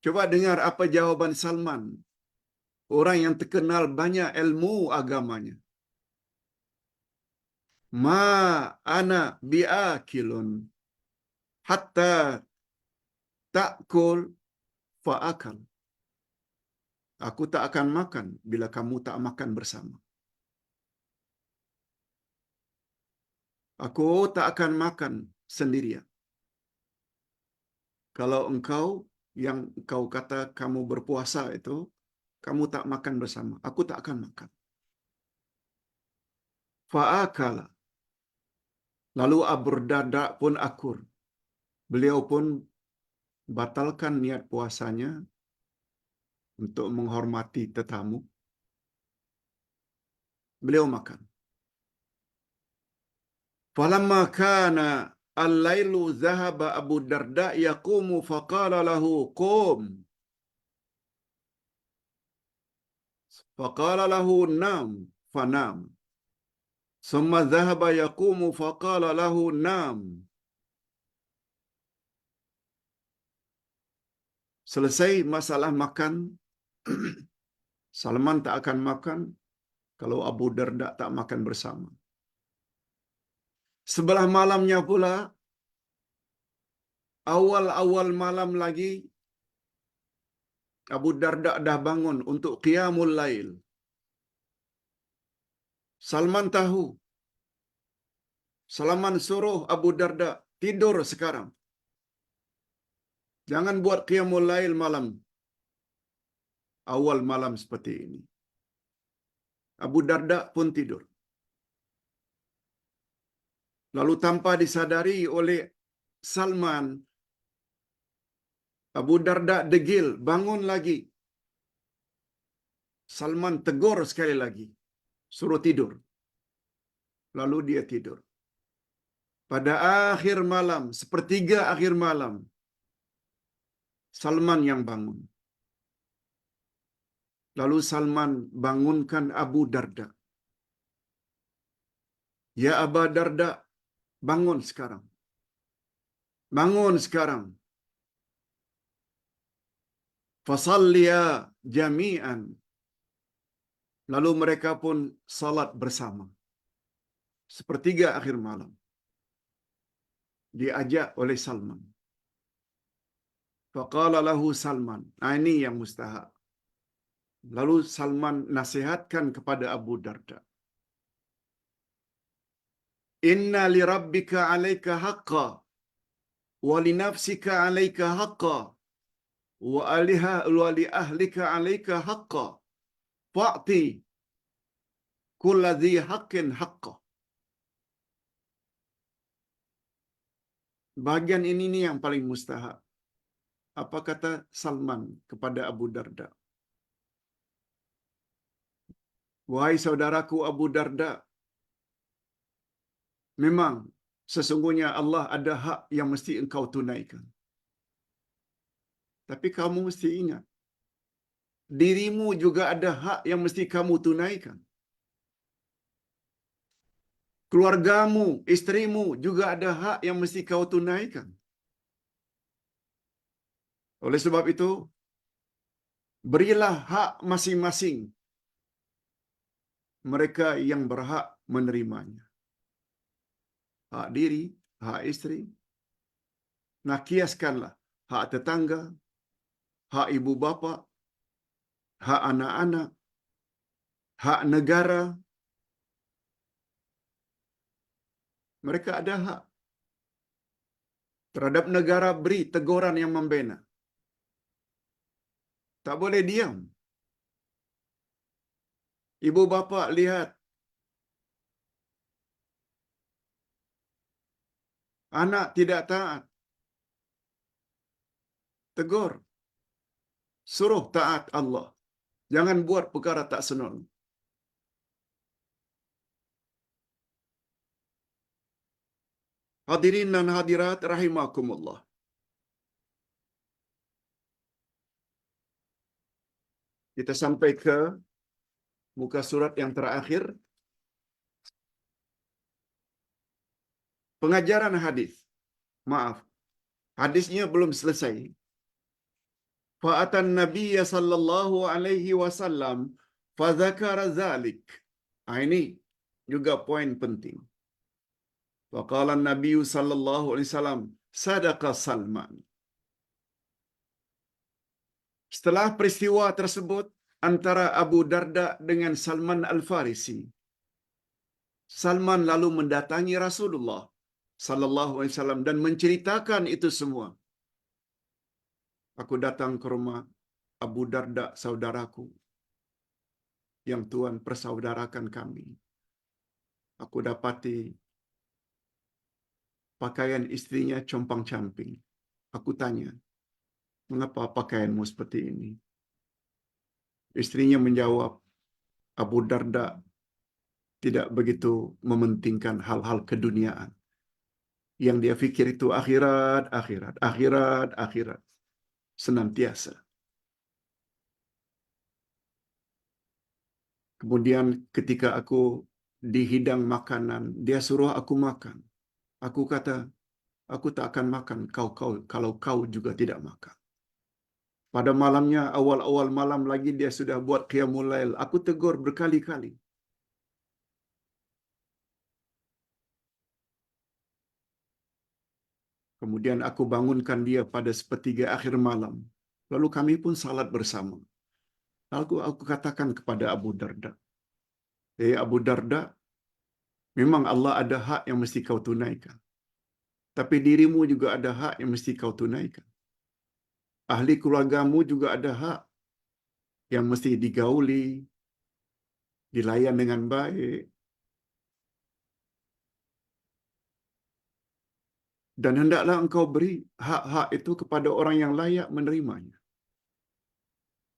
Coba dengar apa jawaban Salman, orang yang terkenal banyak ilmu agamanya. Ma ana biakilun hatta ta'kul fa'akal. Aku tak akan makan bila kamu tak makan bersama. Aku tak akan makan sendirian. Kalau engkau yang kau kata kamu berpuasa itu, kamu tak makan bersama, aku tak akan makan. Fa'akala. Lalu Abu Darda pun akur. Beliau pun batalkan niat puasanya untuk menghormati tetamu. Beliau makan. Falamma kana al-lailu zahaba Abu Darda yaqumu faqala lahu qum. Faqala lahu nam fanam. Summa zahaba yaqumu faqala lahu nam. Selesai masalah makan, Salman tak akan makan kalau Abu Darda tak makan bersama. Sebelah malamnya pula, awal-awal malam lagi, Abu Darda dah bangun untuk qiyamul lail. Salman tahu. Salman suruh Abu Darda, tidur sekarang. Jangan buat qiyamul lail malam. Awal malam seperti ini. Abu Darda pun tidur. Lalu tanpa disadari oleh Salman, Abu Darda degil, bangun lagi. Salman tegur sekali lagi, suruh tidur. Lalu dia tidur. Pada akhir malam, sepertiga akhir malam, Salman yang bangun. Lalu Salman bangunkan Abu Darda. Ya Abu Darda, bangun sekarang. Bangun sekarang. Fasalliya jami'an. Lalu mereka pun salat bersama. Sepertiga akhir malam. Diajak oleh Salman. Faqala lahu Salman. Nah, ini yang mustahak. Lalu Salman nasihatkan kepada Abu Darda. Inna li rabbika alaika haqqa wa li nafsika 'alaika haqqan wa li ahlika 'alaika haqqan fa'ti kulladzi haqqin haqqah. Bahagian ini nih yang paling mustahak. Apa kata Salman kepada Abu Darda? Wahai saudaraku Abu Darda, memang sesungguhnya Allah ada hak yang mesti engkau tunaikan. Tapi kamu mesti ingat, dirimu juga ada hak yang mesti kamu tunaikan. Keluargamu, istrimu juga ada hak yang mesti kau tunaikan. Oleh sebab itu, berilah hak masing-masing mereka yang berhak menerimanya. Hak diri, hak istri. Nah, kiaskanlah hak tetangga, hak ibu bapa, hak anak-anak, hak negara. Mereka ada hak. Terhadap negara beri teguran yang membina. Tak boleh diam. Ibu bapa lihat anak tidak taat, tegur. Suruh taat Allah. Jangan buat perkara tak senonoh. Hadirin dan hadirat rahimakumullah. Kita sampai ke muka surat yang terakhir. Pengajaran hadis. Maaf, hadisnya belum selesai. Fa'atan Nabiya sallallahu alaihi wasallam fadzakara dzalik. Ini juga poin penting. Waqala Nabi sallallahu alaihi wasallam sadaqa Salman. Setelah peristiwa tersebut antara Abu Darda dengan Salman Al-Farisi, Salman lalu mendatangi Rasulullah sallallahu alaihi wasallam dan menceritakan itu semua. Aku datang ke rumah Abu Darda, saudaraku, yang Tuhan persaudarakan kami. Aku dapati pakaian istrinya compang-camping. Aku tanya, mengapa pakaianmu seperti ini? Istrinya menjawab, Abu Darda tidak begitu mementingkan hal-hal keduniaan. Yang dia fikir itu akhirat, akhirat, akhirat, akhirat. Senantiasa. Kemudian ketika aku dihidang makanan, dia suruh aku makan. Aku kata, aku tak akan makan kalau kau juga tidak makan. Pada malamnya, awal-awal malam lagi dia sudah buat qiyamul lail. Aku tegur berkali-kali. Kemudian aku bangunkan dia pada sepertiga akhir malam. Lalu kami pun salat bersama. Lalu aku katakan kepada Abu Darda, Abu Darda, memang Allah ada hak yang mesti kau tunaikan. Tapi dirimu juga ada hak yang mesti kau tunaikan. Ahli keluargamu juga ada hak yang mesti digauli, dilayan dengan baik. Dan hendaklah engkau beri hak-hak itu kepada orang yang layak menerimanya.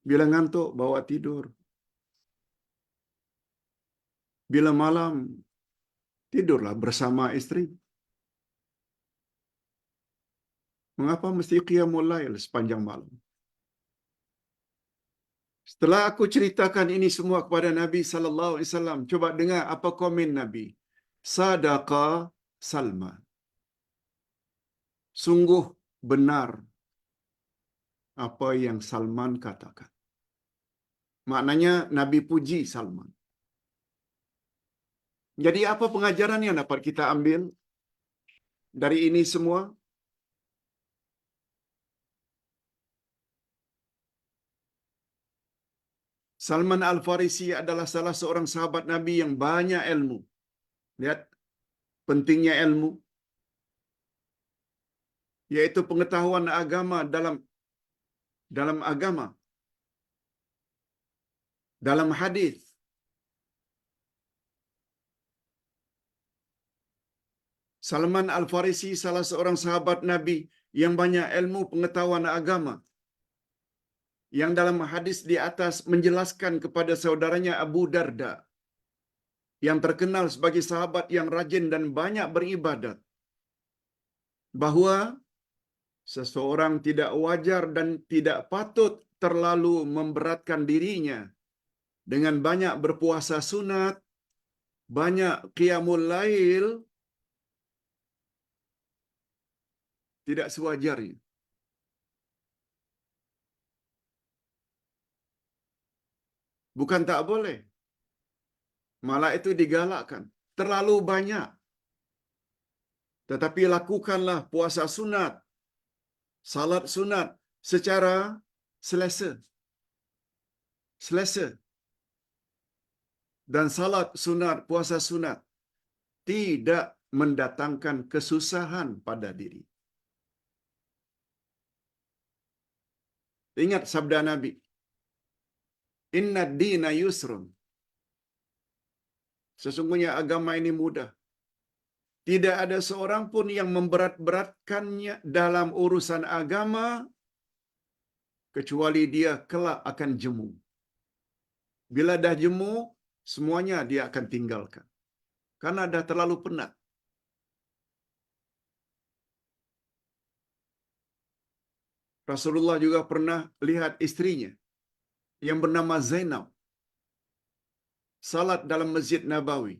Bila ngantuk, bawa tidur. Bila malam, tidurlah bersama istri. Mengapa mesti qiyamul lail sepanjang malam? Setelah aku ceritakan ini semua kepada Nabi sallallahu alaihi wasallam, coba dengar apa komen Nabi. Sadaqa Salman. Sungguh benar apa yang Salman katakan. Maknanya Nabi puji Salman. Jadi apa pengajaran yang dapat kita ambil dari ini semua? Salman Al-Farisi adalah salah seorang sahabat Nabi yang banyak ilmu. Lihat pentingnya ilmu. yaitu pengetahuan agama dalam agama, dalam hadis. Salman Al-Farisi salah seorang sahabat Nabi yang banyak ilmu pengetahuan agama, yang dalam hadis di atas menjelaskan kepada saudaranya Abu Darda yang terkenal sebagai sahabat yang rajin dan banyak beribadat, bahwa seseorang tidak wajar dan tidak patut terlalu memberatkan dirinya dengan banyak berpuasa sunat, banyak qiyamul lail, tidak sewajarnya. Bukan tak boleh, malah itu digalakkan. Terlalu banyak. Tetapi lakukanlah puasa sunat, salat sunat secara selesa. Selesa. Dan salat sunat, puasa sunat tidak mendatangkan kesusahan pada diri. Ingat sabda Nabi, Inna dina yusrun. Sesungguhnya agama ini mudah. Tidak ada seorang pun yang memberat-beratkannya dalam urusan agama, kecuali dia kelak akan jemu. Bila dah jemu, semuanya dia akan tinggalkan. Karena dah terlalu penat. Rasulullah juga pernah lihat istrinya yang bernama Zainab salat dalam Masjid Nabawi.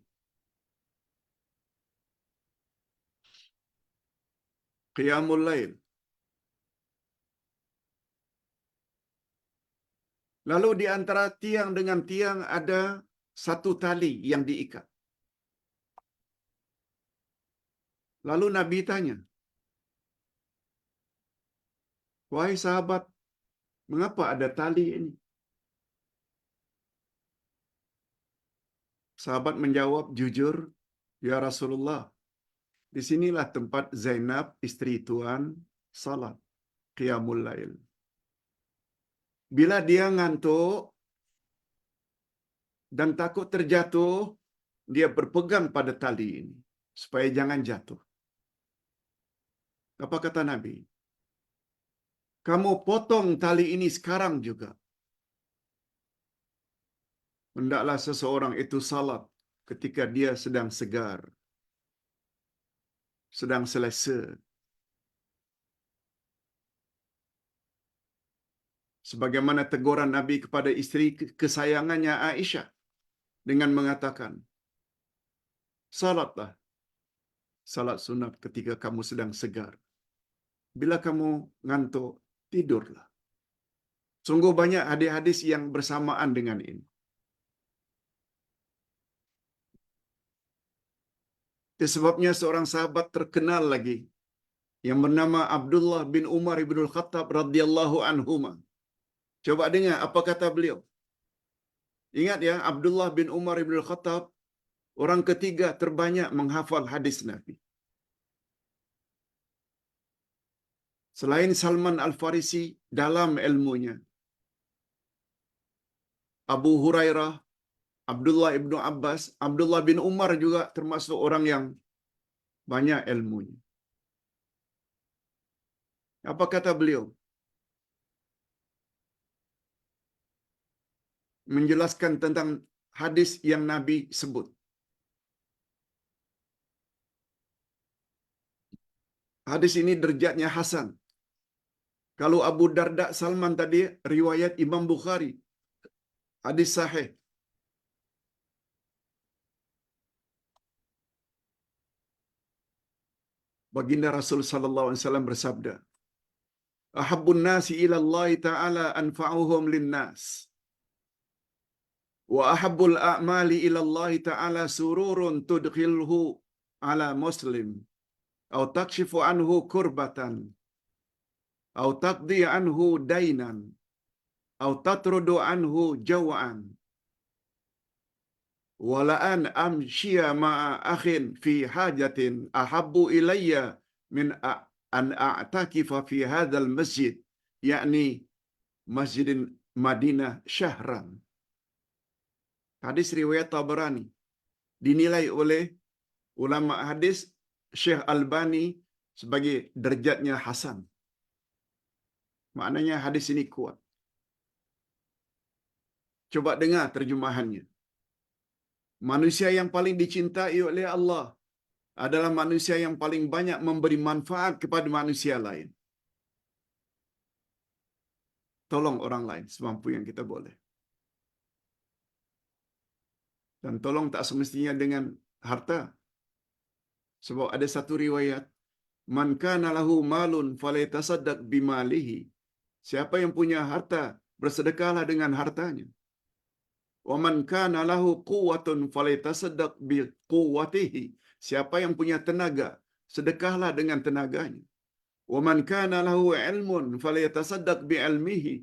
Qiyamul Lail. Lalu di antara tiang dengan tiang ada satu tali yang diikat. Lalu Nabi tanya, "Wahai sahabat, mengapa ada tali ini?" Sahabat menjawab jujur, "Ya Rasulullah, di sinilah tempat Zainab, istri Tuan, salat Qiyamul Lail. Bila dia ngantuk dan takut terjatuh, dia berpegang pada tali ini supaya jangan jatuh." Apa kata Nabi? "Kamu potong tali ini sekarang juga. Hendaklah seseorang itu salat ketika dia sedang segar, sedang selesa." Sebagaimana teguran Nabi kepada isteri kesayangannya Aisyah dengan mengatakan, "Salatlah salat sunat ketika kamu sedang segar. Bila kamu ngantuk, tidurlah." Sungguh banyak hadis-hadis yang bersamaan dengan ini. Itu sebabnya seorang sahabat terkenal lagi yang bernama Abdullah bin Umar ibn Khattab radhiyallahu anhuma. Coba dengar apa kata beliau. Ingat ya, Abdullah bin Umar ibn Khattab orang ketiga terbanyak menghafal hadis Nabi. Selain Salman Al-Farisi dalam ilmunya, Abu Hurairah, Abdullah ibnu Abbas, Abdullah bin Umar juga termasuk orang yang banyak ilmunya. Apa kata beliau? Menjelaskan tentang hadis yang Nabi sebut. Hadis ini derajatnya hasan. Kalau Abu Darda Salman tadi riwayat Imam Bukhari, hadis sahih. Baginda Rasul sallallahu alaihi wasallam bersabda, "Ahabbun nasi ila Allah taala anfa'uhum lin-nas. Wa ahabbul a'mali ila Allah taala sururun tudkhilhu ala muslim aw takshifu anhu kurbatan aw taqdi anhu dainan aw tatrudu anhu jaw'an wala an amshiya ma'a akhin fi hajatin ahabbu ilayya min an a'takifa fi hadzal masjid, yakni Masjid Madinah syahran. Hadis riwayat Tabarani dinilai oleh ulama hadis Syekh Albani sebagai derajatnya hasan. Maknanya hadis ini kuat. Coba dengar terjemahannya. Manusia yang paling dicintai oleh Allah adalah manusia yang paling banyak memberi manfaat kepada manusia lain. Tolong orang lain semampu yang kita boleh. Dan tolong tak semestinya dengan harta. Sebab ada satu riwayat, man kana lahu malun falyatasaddaq bimalihi. Siapa yang punya harta, bersedekahlah dengan hartanya. Wa man kana lahu quwwatun falyatasaddaq biquwwatihi. Siapa yang punya tenaga, sedekahlah dengan tenaganya. Wa man kana lahu ilmun falyatasaddaq biilmihi.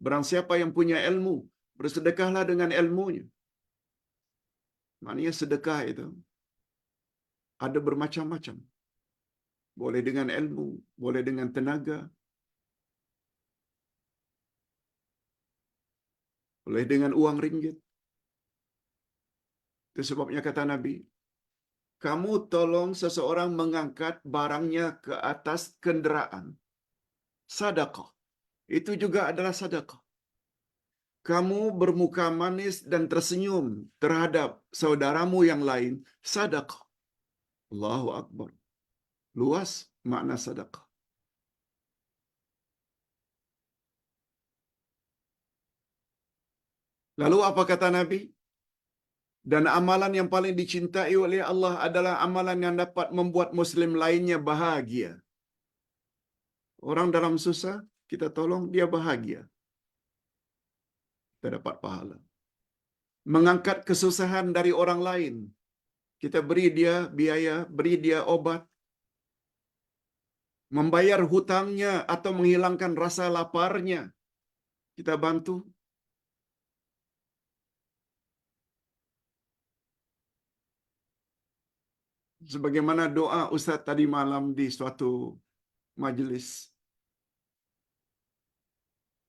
Barang siapa yang punya ilmu, bersedekahlah dengan ilmunya. Maknanya sedekah itu ada bermacam-macam. Boleh dengan ilmu, boleh dengan tenaga, boleh dengan uang ringgit. Itu sebabnya kata Nabi, kamu tolong seseorang mengangkat barangnya ke atas kenderaan. Sedekah. Itu juga adalah sedekah. Kamu bermuka manis dan tersenyum terhadap saudaramu yang lain. Sedekah. Allahu Akbar. Luas makna sedekah. Lalu apa kata Nabi? Dan amalan yang paling dicintai oleh Allah adalah amalan yang dapat membuat Muslim lainnya bahagia. Orang dalam susah, kita tolong dia bahagia. Kita dapat pahala. Mengangkat kesusahan dari orang lain. Kita beri dia biaya, beri dia obat. Membayar hutangnya atau menghilangkan rasa laparnya. Kita bantu. Sebagaimana doa Ustaz tadi malam di suatu majelis.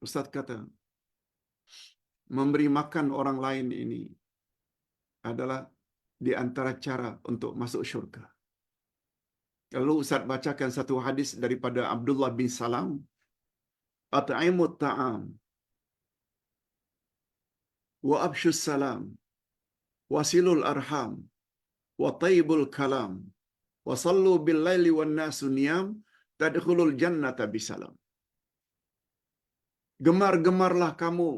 Ustaz kata, memberi makan orang lain ini adalah di antara cara untuk masuk syurga. Lalu Ustaz bacakan satu hadis daripada Abdullah bin Salam. At'imut ta'am wa abshus salam wasilul arham wa tayyibul kalam wa sallu bil laili wan nasu niyam tadkhulul jannata bisalam. Gemar-gemarlah kamu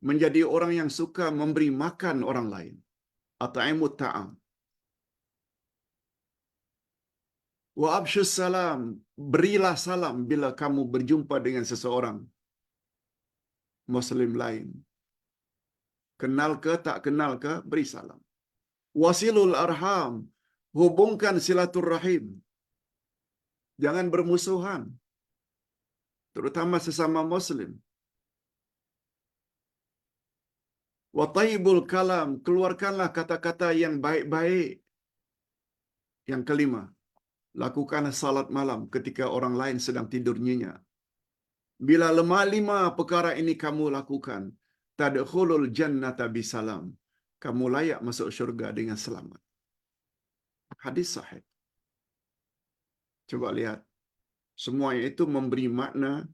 menjadi orang yang suka memberi makan orang lain. At'imut ta'am wa abshus salam, berilah salam bila kamu berjumpa dengan seseorang Muslim lain. Kenal ke tak kenal ke, beri salam. Wasilul arham, hubungkan silaturrahim. Jangan bermusuhan, terutama sesama Muslim. Wa tayyibul kalam, keluarkanlah kata-kata yang baik-baik. Yang kelima, lakukanlah salat malam ketika orang lain sedang tidur nyenyak. Bila lima perkara ini kamu lakukan, tadkhulul jannata bisalam. Kamu layak masuk syurga dengan selamat. Hadis sahih. Coba lihat. Semua itu memberi makna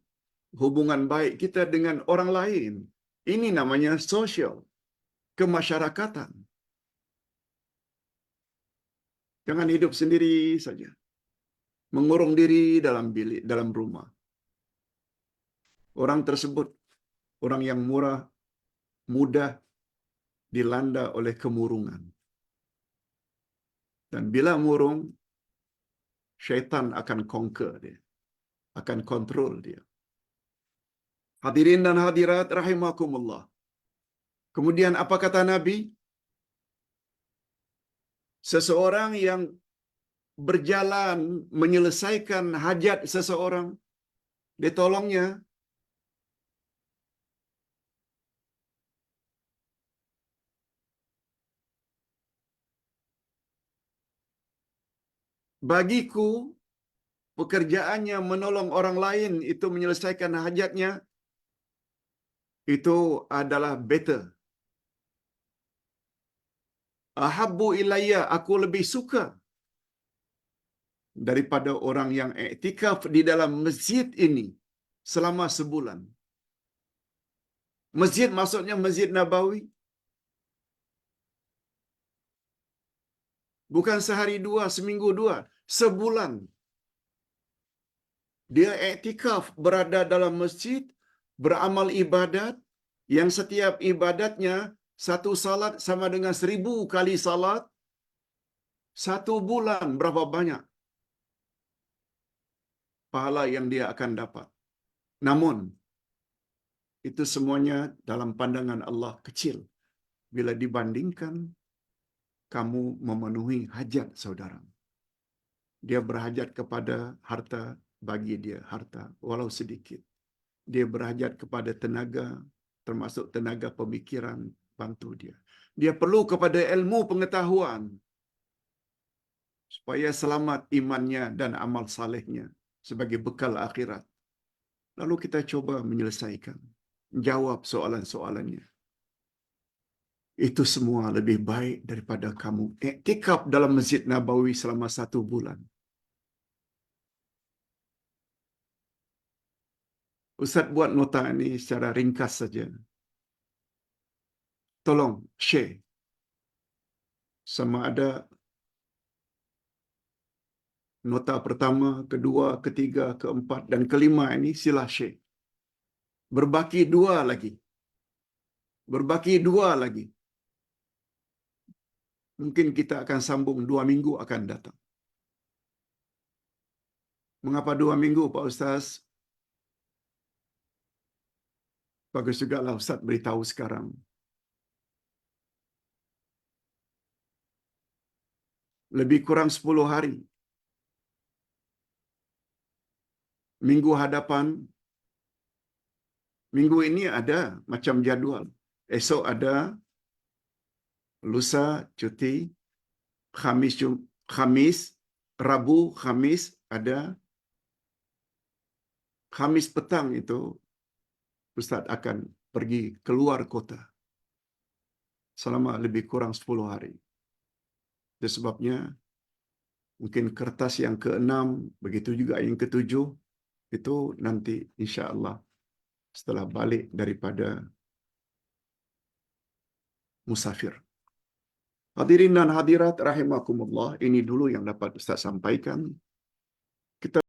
hubungan baik kita dengan orang lain. Ini namanya sosial, kemasyarakatan. Jangan hidup sendiri saja. Mengurung diri dalam bilik, dalam rumah. Orang tersebut, orang yang mudah dilanda oleh kemurungan. Dan bila murung, syaitan akan conquer dia, akan kontrol dia. Hadirin dan hadirat rahimakumullah. Kemudian apa kata Nabi? Seseorang yang berjalan menyelesaikan hajat seseorang, ditolongnya. Bagiku, pekerjaannya menolong orang lain itu menyelesaikan hajatnya, itu adalah better. Ahabbu ilayya, aku lebih suka daripada orang yang iktikaf di dalam masjid ini selama sebulan. Masjid maksudnya Masjid Nabawi. Bukan sehari dua, seminggu dua, sebulan. Dia iktikaf berada dalam masjid, beramal ibadat, yang setiap ibadatnya satu salat sama dengan 1000 kali salat. Satu bulan berapa banyak pahala yang dia akan dapat. Namun, itu semuanya dalam pandangan Allah kecil bila dibandingkan kamu memenuhi hajat saudara. Dia berhajat kepada harta, bagi dia harta walau sedikit. Dia berhajat kepada tenaga, termasuk tenaga pemikiran, bantu dia. Dia perlu kepada ilmu pengetahuan supaya selamat imannya dan amal salehnya sebagai bekal akhirat. Lalu kita coba menyelesaikan, jawab soalan-soalannya. Itu semua lebih baik daripada kamu iktikaf dalam Masjid Nabawi selama 1 bulan. Ustaz buat nota ini secara ringkas saja. Tolong share. Sama ada nota pertama, kedua, ketiga, keempat, dan kelima ini sila share. Berbaki 2 lagi. Berbaki 2 lagi. Mungkin kita akan sambung 2 minggu akan datang. Mengapa 2 minggu, Pak Ustaz? Bagus juga lah Ustaz beritahu sekarang. Lebih kurang 10 hari. Minggu hadapan, minggu ini ada macam jadual. Esok ada, lusa cuti, Khamis, Rabu, Khamis ada. Khamis petang itu Ustaz akan pergi keluar kota selama lebih kurang 10 hari. Itu sebabnya mungkin kertas yang ke-6, begitu juga yang ke-7, itu nanti insya Allah setelah balik daripada musafir. Hadirin dan hadirat rahimakumullah, ini dulu yang dapat Ustaz sampaikan. Kita